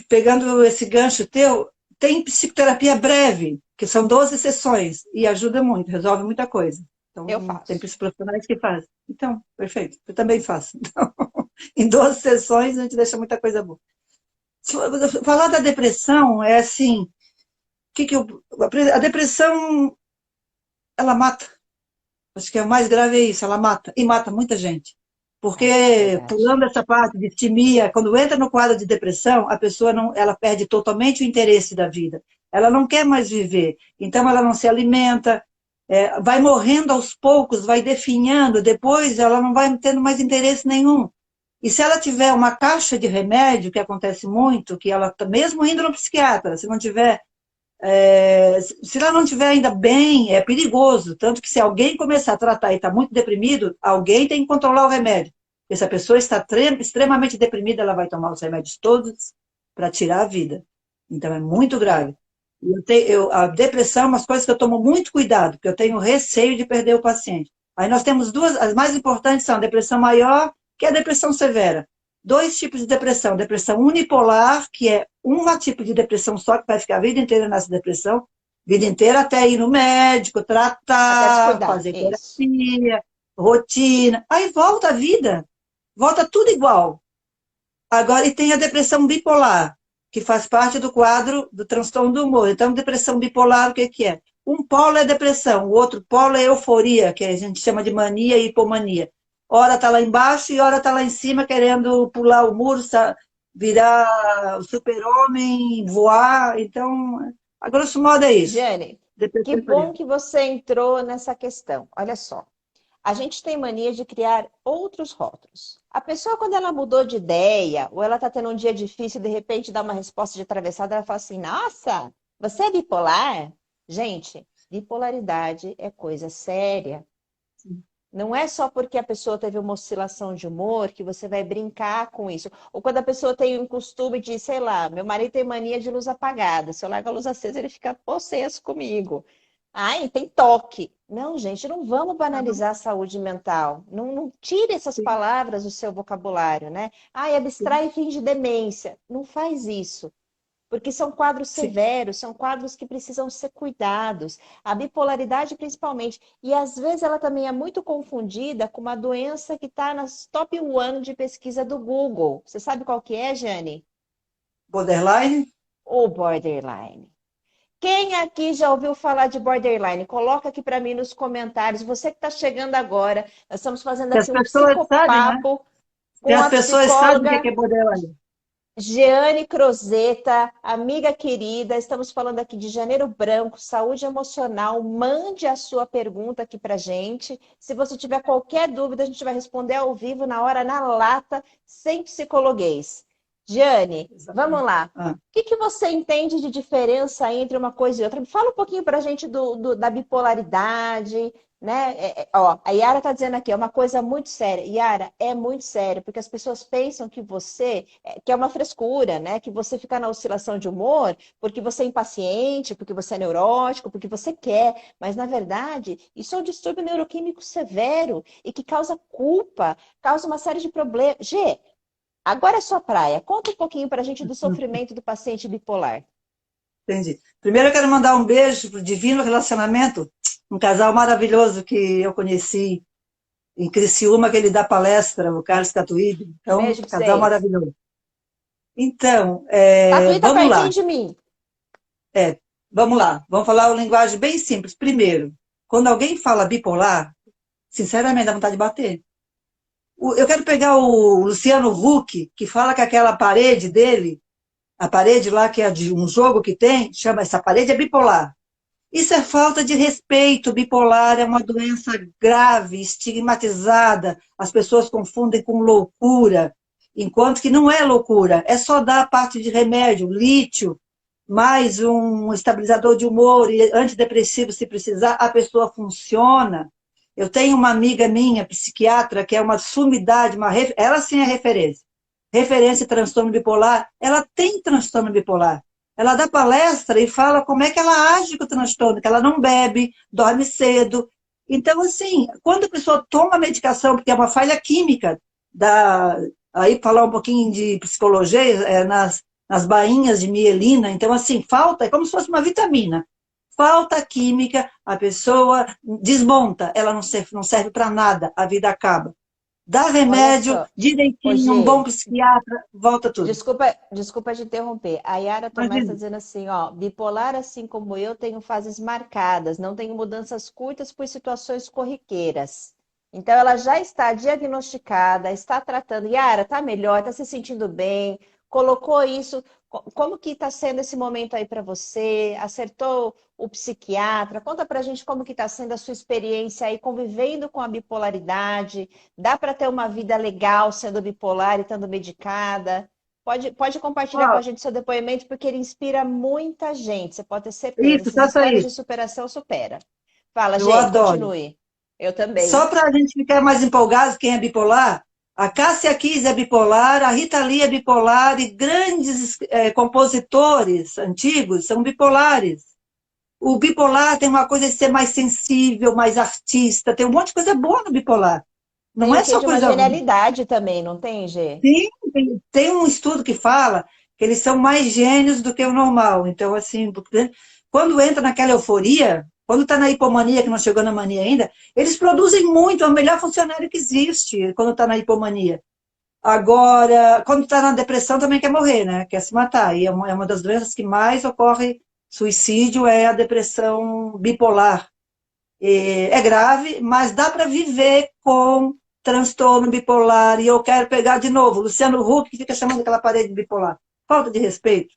pegando esse gancho teu, tem psicoterapia breve, que são 12 sessões, e ajuda muito, resolve muita coisa. Eu Então, tem faço. profissionais que fazem. Então, perfeito, eu também faço. Então, em 12 sessões, a gente deixa muita coisa boa. Falar da depressão é assim, a depressão, ela mata. Acho que é o mais grave é isso, ela mata, e mata muita gente. É, Porque, verdade. pulando essa parte de distimia, quando entra no quadro de depressão, a pessoa não, ela perde totalmente o interesse da vida. Ela não quer mais viver. Então, ela não se alimenta, vai morrendo aos poucos, vai definhando, depois ela não vai tendo mais interesse nenhum. E se ela tiver uma caixa de remédio, que acontece muito, que ela, mesmo indo no psiquiatra, se não tiver se ela não estiver ainda bem, é perigoso. Tanto que se alguém começar a tratar e está muito deprimido, alguém tem que controlar o remédio. Porque se a pessoa está extremamente deprimida, ela vai tomar os remédios todos para tirar a vida. Então é muito É. grave. A depressão é uma coisa que eu tomo muito cuidado, porque eu tenho receio de perder o paciente. Aí nós temos duas, as mais importantes são a depressão maior, que é a depressão severa. Dois tipos de depressão. Depressão unipolar, que é um tipo de depressão só, que vai ficar a vida inteira nessa depressão, vida inteira até ir no médico, Até se tratar, cuidar. fazer Isso. terapia, rotina. Aí volta a vida. volta tudo igual. Agora, e tem a depressão bipolar, que faz parte do quadro do transtorno do humor. Então, depressão bipolar, o que que é? Um polo é depressão, o outro polo é euforia, que a gente chama de mania e hipomania. Ora está lá embaixo e ora está lá em cima querendo pular o muro, virar o super-homem, voar. Então, a grosso modo é isso. Jane, que Depressão e bom euforia. que você entrou nessa questão. Olha só. A gente tem mania de criar outros rótulos. A pessoa, quando ela mudou de ideia, ou ela está tendo um dia difícil e de repente dá uma resposta de atravessada, ela fala assim: Nossa, você é bipolar? Gente, bipolaridade é coisa séria. Não é só porque a pessoa teve uma oscilação de humor que você vai brincar com isso. Ou quando a pessoa tem um costume de, sei lá, meu marido tem mania de luz apagada. Se eu largo a luz acesa, ele fica possesso comigo. Ai, tem toque. Não, gente, não vamos Uhum. banalizar a saúde mental. Não, não tire essas Sim, palavras do seu vocabulário, né? Ai, sim, abstrai e finge demência. Não faz isso. Porque são quadros sim. severos, são quadros que precisam ser cuidados. A bipolaridade, principalmente. E às vezes ela também é muito confundida com uma doença que está nas top 1 de pesquisa do Google. Você sabe qual que é, Jane? Borderline. O borderline. Quem aqui já ouviu falar de borderline? Coloca aqui para mim nos comentários. Você que está chegando agora, nós estamos fazendo Se as aqui um pessoas sabem, né? psicopapo Se com as a pessoas sabem o que psicóloga é borderline. Jeane Crozeta, amiga querida, estamos falando aqui de Janeiro Branco, saúde emocional. Mande a sua pergunta aqui para gente. Se você tiver qualquer dúvida, a gente vai responder ao vivo, na hora, na lata, sem psicologuês. Jeane, vamos Exatamente. lá. Ah. O que que você entende de diferença entre uma coisa e outra? Fala um pouquinho para a gente da bipolaridade, né? Ó, a Yara está dizendo aqui, é uma coisa muito séria. Yara, é muito sério, porque as pessoas pensam que você que é uma frescura, né? Que você fica na oscilação de humor porque você é impaciente, porque você é neurótico, porque você quer. Mas, na verdade, isso é um distúrbio neuroquímico severo e que causa culpa, causa uma série de problemas. Gê, agora é sua praia. Conta um pouquinho para a gente do sofrimento do paciente bipolar. Entendi. Primeiro eu quero mandar um beijo pro Divino Relacionamento, um casal maravilhoso que eu conheci em Criciúma, que ele dá palestra, o Carlos Catuíbe. Então, Beijo para casal vocês. maravilhoso. Então, Tatuí tá vamos pertinho lá. de mim. É, vamos lá. Vamos falar uma linguagem bem simples. Primeiro, quando alguém fala bipolar, sinceramente, dá vontade de bater. Eu quero pegar o Luciano Huck, que fala que aquela parede dele, a parede lá que é de um jogo que tem, chama essa parede é bipolar. Isso é falta de respeito. Bipolar é uma doença grave, estigmatizada. As pessoas confundem com loucura, enquanto que não é loucura. É só dar a parte de remédio, lítio, mais um estabilizador de humor e antidepressivo se precisar, a pessoa funciona. Eu tenho uma amiga minha, psiquiatra, que é uma sumidade, ela sim é referência. Referência em transtorno bipolar, ela tem transtorno bipolar. Ela dá palestra e fala como é que ela age com o transtorno, que ela não bebe, dorme cedo. Então, assim, quando a pessoa toma medicação, porque é uma falha química, aí falar um pouquinho de psicologia, nas bainhas de mielina, então, assim, falta, é como se fosse uma vitamina. Falta química, a pessoa desmonta, ela não serve para nada, a vida acaba. Dá Olha remédio só. direitinho, um bom Hoje, psiquiatra, volta tudo. desculpa te interromper. A Yara Tomé está Imagina. dizendo assim, ó, bipolar assim como eu tenho fases marcadas, não tenho mudanças curtas por situações corriqueiras. Então ela já está diagnosticada, está tratando. Yara, está melhor, está se sentindo bem, colocou isso. Como que está sendo esse momento aí para você? Acertou o psiquiatra? Conta para a gente como que está sendo a sua experiência aí convivendo com a bipolaridade. Dá para ter uma vida legal sendo bipolar e estando medicada? Pode compartilhar com a Ó, gente seu depoimento, porque ele inspira muita gente. Você pode ter certeza. isso, Essas faça histórias de isso. superação supera. Fala, Eu Gê, adoro. continue. Eu também. Só para a gente ficar mais empolgado, quem é bipolar, a Cássia Kiss é bipolar, a Rita Lee é bipolar e grandes compositores antigos são bipolares. O bipolar tem uma coisa de ser mais sensível, mais artista, tem um monte de coisa boa no bipolar. Não Tem o é quê só de uma coisa ruim. genialidade também, não tem, Gê? Tem um estudo que fala que eles são mais gênios do que o normal. Então, assim, quando entra naquela euforia, quando está na hipomania, que não chegou na mania ainda, eles produzem muito, é o melhor funcionário que existe quando está na hipomania. Agora, quando está na depressão também quer morrer, né? Quer se matar. E é uma das doenças que mais ocorre suicídio, é a depressão bipolar. É grave, mas dá para viver com transtorno bipolar. E eu quero pegar de novo Luciano Huck, que fica chamando aquela parede bipolar. Falta de respeito.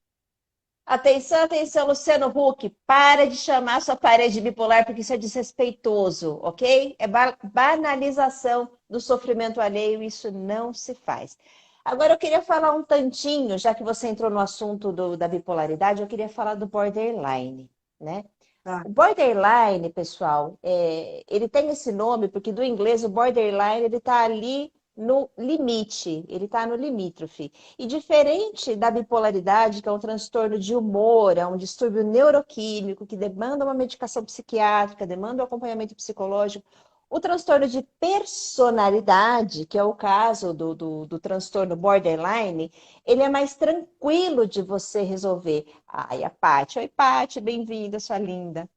Atenção, atenção, Luciano Huck, para de chamar sua parede bipolar, porque isso é desrespeitoso, ok? É banalização do sofrimento alheio, isso não se faz. Agora eu queria falar um tantinho, já que você entrou no assunto da bipolaridade, eu queria falar do borderline, né? Tá? O borderline, pessoal, ele tem esse nome porque do inglês o borderline ele está ali no limite, ele está no limítrofe. E diferente da bipolaridade, que é um transtorno de humor, é um distúrbio neuroquímico que demanda uma medicação psiquiátrica, demanda um acompanhamento psicológico, o transtorno de personalidade, que é o caso do transtorno borderline, ele é mais tranquilo de você resolver. Ai, a Paty. Oi, Paty, bem-vinda, sua linda.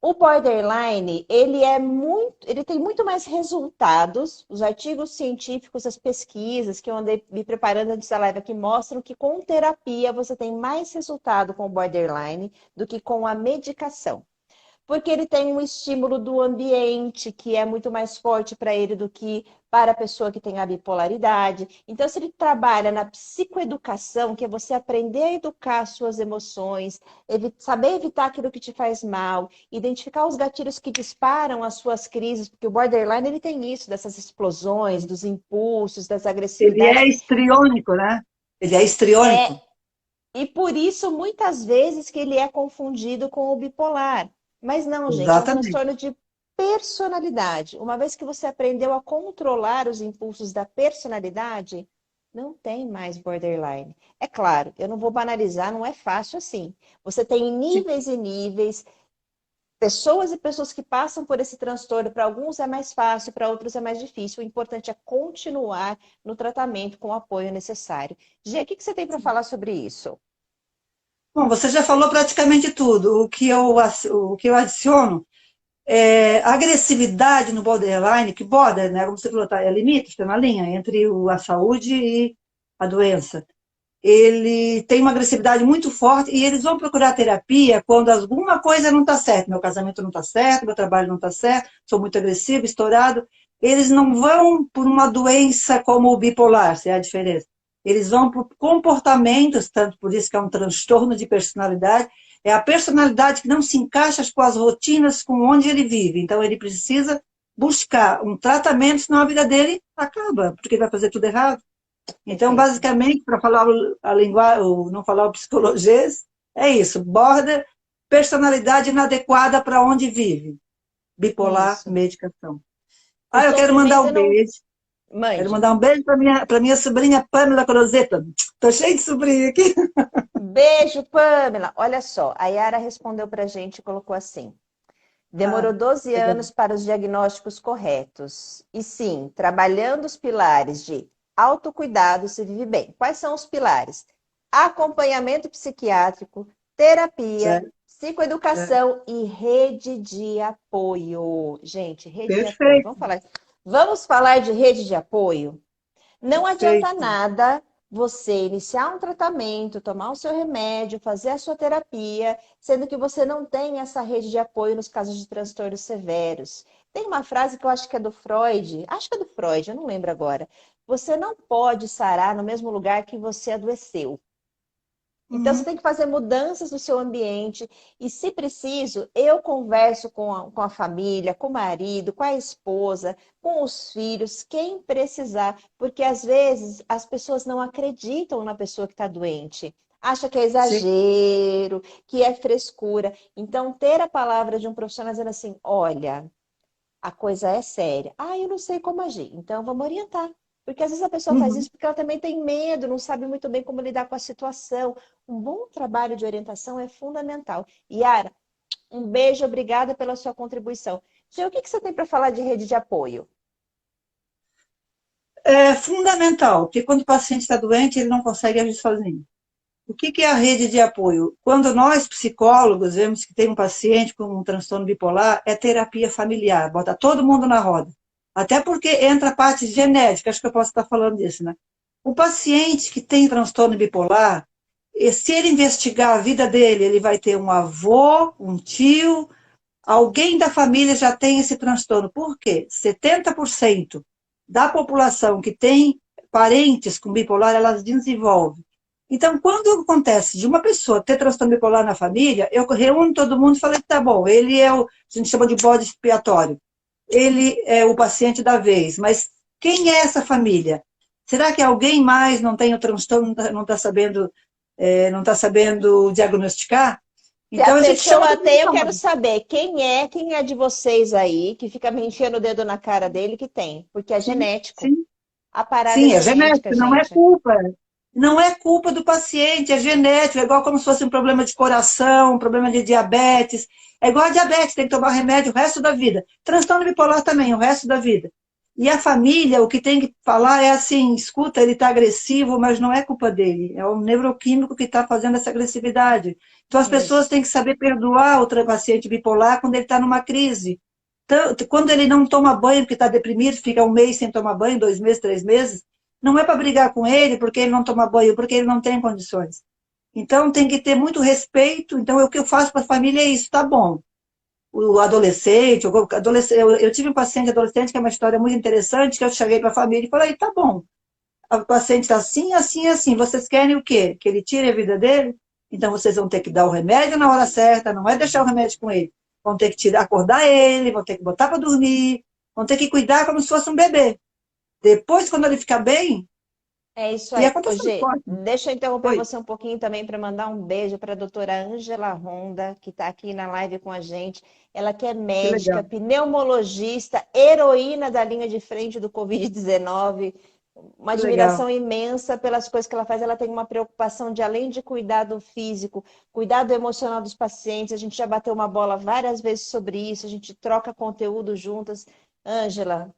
O borderline, ele tem muito mais resultados, os artigos científicos, as pesquisas que eu andei me preparando antes da live aqui mostram que com terapia você tem mais resultado com o borderline do que com a medicação, porque ele tem um estímulo do ambiente que é muito mais forte para ele do que para a pessoa que tem a bipolaridade. Então, se ele trabalha na psicoeducação, que é você aprender a educar suas emoções, saber evitar aquilo que te faz mal, identificar os gatilhos que disparam as suas crises, porque o borderline ele tem isso, dessas explosões, dos impulsos, das Ele agressividades. é histriônico, né? Ele é É, histriônico. e por isso, muitas vezes, que ele é confundido com o bipolar. Mas não, gente, é um Exatamente. transtorno de personalidade. Uma vez que você aprendeu a controlar os impulsos da personalidade, não tem mais borderline. É claro, eu não vou banalizar, não é fácil assim. Você tem Sim. níveis e níveis, pessoas e pessoas que passam por esse transtorno. Para alguns é mais fácil, para outros é mais difícil. O importante é continuar no tratamento com o apoio necessário. Gê, o que você tem para falar sobre isso? Bom, você já falou praticamente tudo. O que eu adiciono a agressividade no borderline, que border, né, como você falou, é limite, está na linha entre a saúde e a doença. Ele tem uma agressividade muito forte e eles vão procurar terapia quando alguma coisa não está certa. Meu casamento não está certo, meu trabalho não está certo, sou muito agressivo, estourado. Eles não vão por uma doença como o bipolar, se é a diferença. Eles vão por comportamentos, tanto por isso que é um transtorno de personalidade, é a personalidade que não se encaixa com as rotinas com onde ele vive. Então ele precisa buscar um tratamento, senão a vida dele acaba, porque ele vai fazer tudo errado. Então, Perfeito. basicamente, para falar a linguagem, não falar o psicologês, é isso, border, personalidade inadequada para onde vive. Bipolar, Isso. medicação. O Ah, eu quero mandar sofrimento um não beijo. Quero mande. mandar um beijo para minha sobrinha Pamela Crozeta. Estou cheio de sobrinha aqui. Beijo, Pamela. Olha só, a Yara respondeu para a gente e colocou assim: Ah, demorou 12 legal. anos para os diagnósticos corretos. E sim, trabalhando os pilares de autocuidado se vive bem. Quais são os pilares? Acompanhamento psiquiátrico, terapia, Certo, certo. psicoeducação e rede de apoio. Gente, rede de apoio. Perfeito, Vamos falar de rede de apoio? Não adianta perfeito. nada você iniciar um tratamento, tomar o seu remédio, fazer a sua terapia, sendo que você não tem essa rede de apoio nos casos de transtornos severos. Tem uma frase que eu acho que é do Freud, acho que é do Freud, eu não lembro agora. Você não pode sarar no mesmo lugar que você adoeceu. Então, você Uhum. tem que fazer mudanças no seu ambiente. E, se preciso, eu converso com a família, com o marido, com a esposa, com os filhos, quem precisar. Porque, às vezes, as pessoas não acreditam na pessoa que está doente. Acha que é Sim. exagero, que é frescura. Então, ter a palavra de um profissional dizendo assim: olha, a coisa é séria. Ah, eu não sei como agir. Então, vamos orientar. Porque às vezes a pessoa faz Uhum. isso porque ela também tem medo, não sabe muito bem como lidar com a situação. Um bom trabalho de orientação é fundamental. Yara, um beijo, obrigada pela sua contribuição. Gê, o que você tem para falar de rede de apoio? É fundamental, porque quando o paciente está doente, ele não consegue agir sozinho. O que é a rede de apoio? Quando nós, psicólogos, vemos que tem um paciente com um transtorno bipolar, é terapia familiar, bota todo mundo na roda. Até porque entra a parte genética, acho que eu posso estar falando disso, né? O paciente que tem transtorno bipolar, se ele investigar a vida dele, ele vai ter um avô, um tio, alguém da família já tem esse transtorno. Por quê? 70% da população que tem parentes com bipolar, elas desenvolvem. Então, quando acontece de uma pessoa ter transtorno bipolar na família, eu reúno todo mundo e falo, tá bom, ele é o, a gente chama de bode expiatório, ele é o paciente da vez, mas quem é essa família? Será que alguém mais não tem o transtorno, não está sabendo, não tá sabendo diagnosticar? Se a Então, a gente chama pessoa todo mundo tem, eu para quero saber quem é de vocês aí que fica me enchendo o dedo na cara dele que tem, porque é sim, genético. sim. A parada é Sim, é genética, genético, não é gente. culpa. Não é culpa do paciente, é genético, é igual como se fosse um problema de coração, um problema de diabetes. É igual a diabetes, tem que tomar remédio o resto da vida. Transtorno bipolar também, o resto da vida. E a família, o que tem que falar é assim, escuta, ele está agressivo, mas não é culpa dele, é o neuroquímico que está fazendo essa agressividade. Então as pessoas Isso. têm que saber perdoar o paciente bipolar quando ele está numa crise. Quando ele não toma banho, porque está deprimido, fica um mês sem tomar banho, 2 meses, 3 meses, não é para brigar com ele porque ele não toma banho, porque ele não tem condições. Então tem que ter muito respeito. Então o que eu faço para a família é isso, tá bom. O adolescente, eu tive um paciente adolescente que é uma história muito interessante, que eu cheguei para a família e falei, tá bom, o paciente está assim, assim, assim, vocês querem o quê? Que ele tire a vida dele? Então vocês vão ter que dar o remédio na hora certa, não é deixar o remédio com ele. Vão ter que tirar, acordar ele, vão ter que botar para dormir, vão ter que cuidar como se fosse um bebê. Depois, quando ele ficar bem, É isso e aí. Ô, aconteceu Gê, forte. deixa eu interromper Foi, você um pouquinho também para mandar um beijo para a doutora Ângela Ronda, que está aqui na live com a gente. Ela que é que médica, legal. pneumologista, heroína da linha de frente do Covid-19. Uma Que legal. admiração imensa pelas coisas que ela faz. Ela tem uma preocupação de, além de cuidar do físico, cuidar do emocional dos pacientes. A gente já bateu uma bola várias vezes sobre isso, a gente troca conteúdo juntas. Ângela,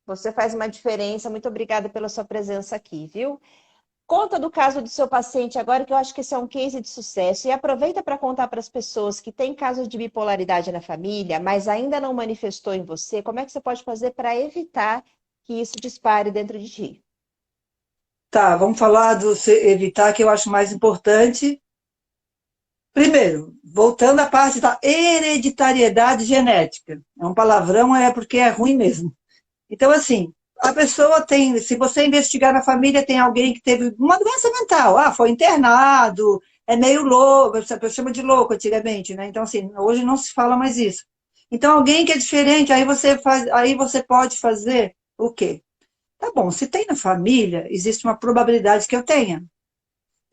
você faz uma diferença. Muito obrigada pela sua presença aqui, viu? Conta do caso do seu paciente agora, que eu acho que esse é um case de sucesso. E aproveita para contar para as pessoas que têm casos de bipolaridade na família, mas ainda não manifestou em você, como é que você pode fazer para evitar que isso dispare dentro de ti? Tá, vamos falar do evitar, que eu acho mais importante. Primeiro, voltando à parte da hereditariedade genética. É um palavrão, é porque é ruim mesmo. Então, assim, a pessoa tem, se você investigar na família, tem alguém que teve uma doença mental, foi internado, é meio louco, eu chamo de louco antigamente, né? Então, assim, hoje não se fala mais isso. Então, alguém que é diferente, aí você pode fazer o quê? Tá bom, se tem na família, existe uma probabilidade que eu tenha.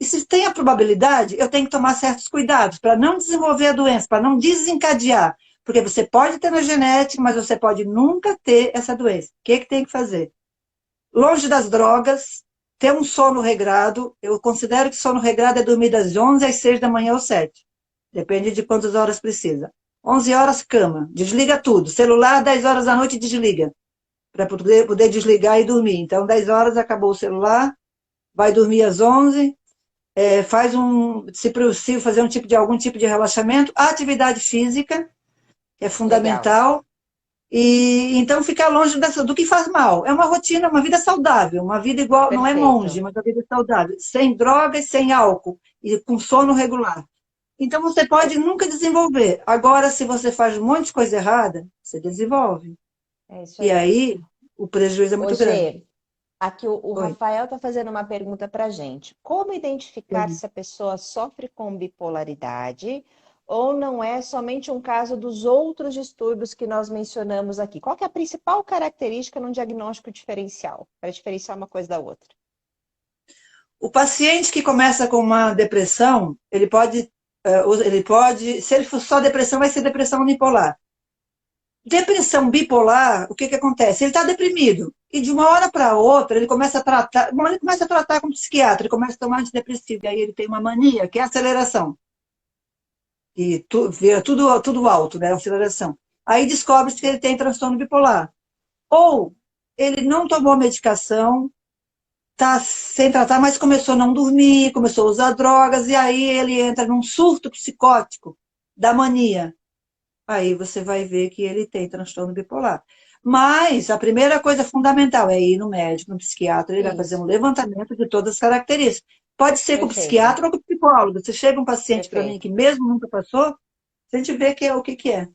E se tem a probabilidade, eu tenho que tomar certos cuidados para não desenvolver a doença, para não desencadear. Porque você pode ter na genética, mas você pode nunca ter essa doença. O que é que tem que fazer? Longe das drogas, ter um sono regrado. Eu considero que sono regrado é dormir das 11 às 6 da manhã ou 7. Depende de quantas horas precisa. 11 horas, cama. Desliga tudo. Celular, 10 horas da noite, desliga. Para poder desligar e dormir. Então, 10 horas acabou o celular, vai dormir às 11, faz se possível, fazer algum tipo de relaxamento. A atividade física é Legal, fundamental. E então ficar longe do que faz mal. É uma rotina, uma vida saudável, uma vida igual, não é monge, perfeito. mas uma vida saudável, sem drogas, sem álcool e com sono regular. Então você pode nunca desenvolver. Agora, se você faz um monte de coisa errada, você desenvolve. É isso E aí. aí o prejuízo é muito grande. Hoje, aqui o Oi. Rafael está fazendo uma pergunta para a gente. Como identificar se a pessoa sofre com bipolaridade ou não é somente um caso dos outros distúrbios que nós mencionamos aqui? Qual que é a principal característica num diagnóstico diferencial, para diferenciar uma coisa da outra? O paciente que começa com uma depressão, ele pode, se ele for só depressão, vai ser depressão unipolar. Depressão bipolar, o que acontece? Ele está deprimido. E de uma hora para outra, ele começa a tratar. Bom, ele começa a tratar com psiquiatra, ele começa a tomar antidepressivo. E aí ele tem uma mania, que é a aceleração. E vira tudo alto, né? Aceleração. Aí descobre-se que ele tem transtorno bipolar. Ou ele não tomou medicação, está sem tratar, mas começou a não dormir, começou a usar drogas, e aí ele entra num surto psicótico da mania. Aí você vai ver que ele tem transtorno bipolar. Mas a primeira coisa fundamental é ir no médico, no psiquiatra, ele vai fazer um Isso, levantamento de todas as características. Pode ser com o perfeito, psiquiatra ou com o psicólogo. Se chega um paciente para mim perfeito. que mesmo nunca passou, a gente vê que é o que que é.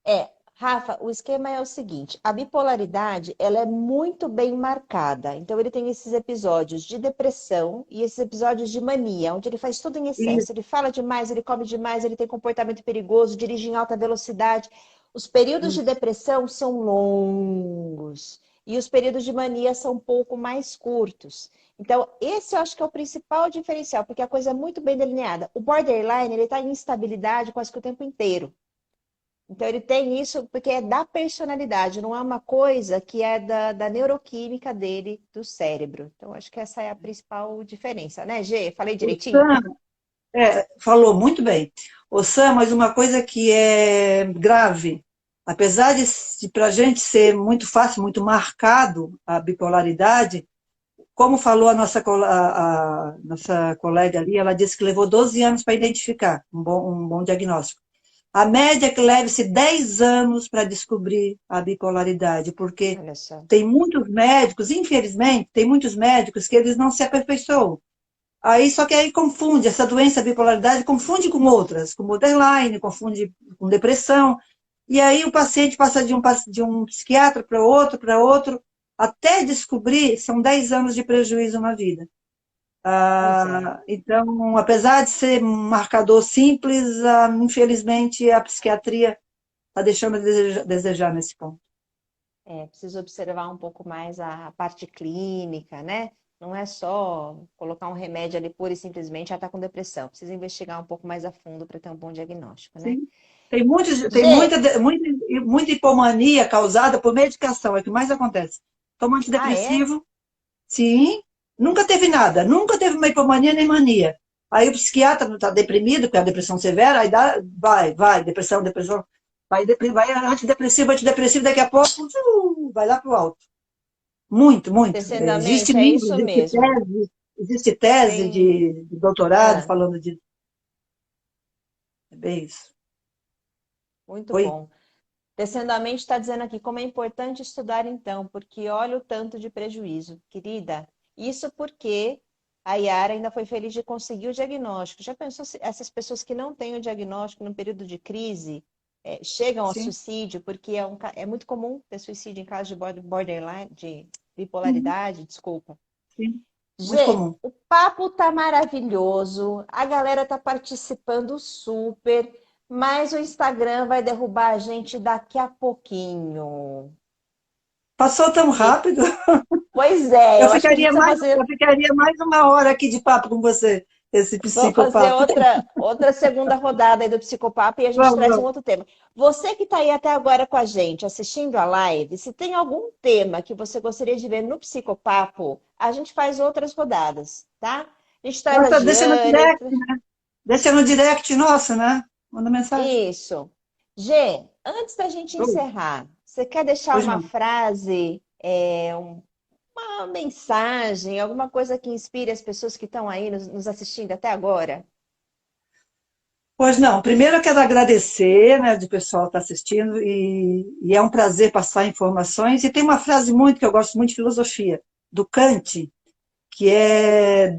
É, Rafa, o esquema é o seguinte, a bipolaridade, ela é muito bem marcada. Então ele tem esses episódios de depressão e esses episódios de mania, onde ele faz tudo em E, excesso, ele fala demais, ele come demais, ele tem comportamento perigoso, dirige em alta velocidade. Os períodos de depressão são longos e os períodos de mania são um pouco mais curtos. Então, esse eu acho que é o principal diferencial, porque a coisa é muito bem delineada. O borderline, ele está em instabilidade quase que o tempo inteiro. Então, ele tem isso porque é da personalidade, não é uma coisa que é da neuroquímica dele, do cérebro. Então, acho que essa é a principal diferença, né, Gê? Falei o direitinho? Sam, falou muito bem. O Sam, mas uma coisa que é grave, apesar de para a gente ser muito fácil, muito marcado a bipolaridade, como falou a nossa colega ali, ela disse que levou 12 anos para identificar um bom diagnóstico. A média é que leve-se 10 anos para descobrir a bipolaridade, porque Olha só. tem muitos médicos, infelizmente, tem muitos médicos que eles não se aperfeiçoam. Aí, só que aí confunde, essa doença, a bipolaridade, confunde com outras, com borderline, confunde com depressão. E aí o paciente passa de um psiquiatra para outro, até descobrir, são 10 anos de prejuízo na vida. Pois é. Então, apesar de ser um marcador simples, infelizmente a psiquiatria está deixando a desejar nesse ponto. É, preciso observar um pouco mais a parte clínica, né? Não é só colocar um remédio ali pura e simplesmente já está com depressão. Precisa investigar um pouco mais a fundo para ter um bom diagnóstico, né? Sim. Tem Gê, muita hipomania causada por medicação, é o que mais acontece. Toma ah, é? antidepressivo, sim, nunca teve nada, nunca teve uma hipomania nem mania. Aí o psiquiatra não está deprimido, porque é a depressão severa, aí depressão, depressão, vai antidepressivo, daqui a pouco vai lá para o alto. Muito, muito. Existe Descendamente, é livro, isso mesmo. existe tese Tem. de doutorado Ah, falando de. É bem isso. muito Oi? bom. Descendo a mente está dizendo aqui como é importante estudar então, porque olha o tanto de prejuízo. Querida, isso porque a Yara ainda foi feliz de conseguir o diagnóstico. Já pensou se essas pessoas que não têm o diagnóstico no período de crise chegam ao Sim. suicídio, porque é muito comum ter suicídio em caso de borderline, de Uhum. bipolaridade, desculpa. Sim. Muito Gê, comum. o papo tá maravilhoso, a galera tá participando super, mas o Instagram vai derrubar a gente daqui a pouquinho. Passou tão Que... rápido. Pois é, eu acho que a gente precisa fazer, Eu ficaria mais uma hora aqui de papo com você, esse vamos fazer psicopapo. outra segunda rodada aí do Psicopapo e a gente Vamos, traz um vamos. outro tema. Você que está aí até agora com a gente, assistindo a live, se tem algum tema que você gostaria de ver no Psicopapo, a gente faz outras rodadas, tá? A gente traz a Deixa no Giane. direct, deixa no direct nosso, né? Manda mensagem. Isso. Gê, antes da gente Oi. encerrar, você quer deixar Pois uma não. frase, uma mensagem, alguma coisa que inspire as pessoas que estão aí nos assistindo até agora? Pois não. Primeiro eu quero agradecer, né, de pessoal estar assistindo e é um prazer passar informações. E tem uma frase muito que eu gosto muito de filosofia, do Kant, que é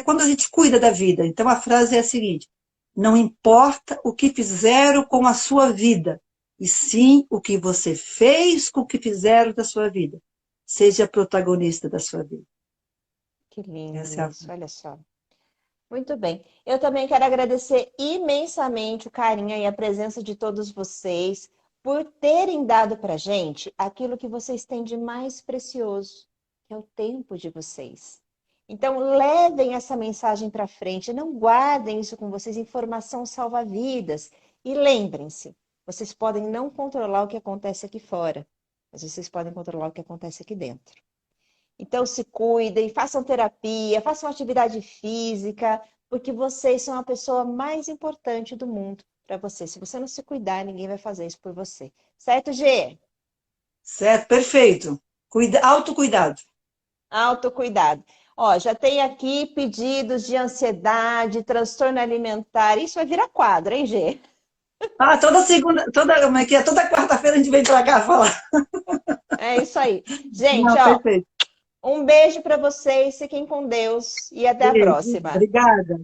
quando a gente cuida da vida. Então a frase é a seguinte: não importa o que fizeram com a sua vida, e sim o que você fez com o que fizeram da sua vida. Seja protagonista da sua vida. Que lindo Essa é a isso, olha só. Muito bem. Eu também quero agradecer imensamente o carinho e a presença de todos vocês por terem dado para gente aquilo que vocês têm de mais precioso, que é o tempo de vocês. Então, levem essa mensagem para frente, não guardem isso com vocês, informação salva vidas. E lembrem-se, vocês podem não controlar o que acontece aqui fora, mas vocês podem controlar o que acontece aqui dentro. Então, se cuidem, façam terapia, façam atividade física, porque vocês são a pessoa mais importante do mundo para você. Se você não se cuidar, ninguém vai fazer isso por você. Certo, Gê? certo, perfeito. Autocuidado. Autocuidado. Ó, já tem aqui pedidos de ansiedade, transtorno alimentar. Isso vai virar quadro, hein, Gê? Ah, toda segunda, como é que é? Toda quarta-feira a gente vem para cá falar. É isso aí. Gente, Não, ó, perfeito. um beijo para vocês, fiquem com Deus e até a Beijo. próxima. Obrigada.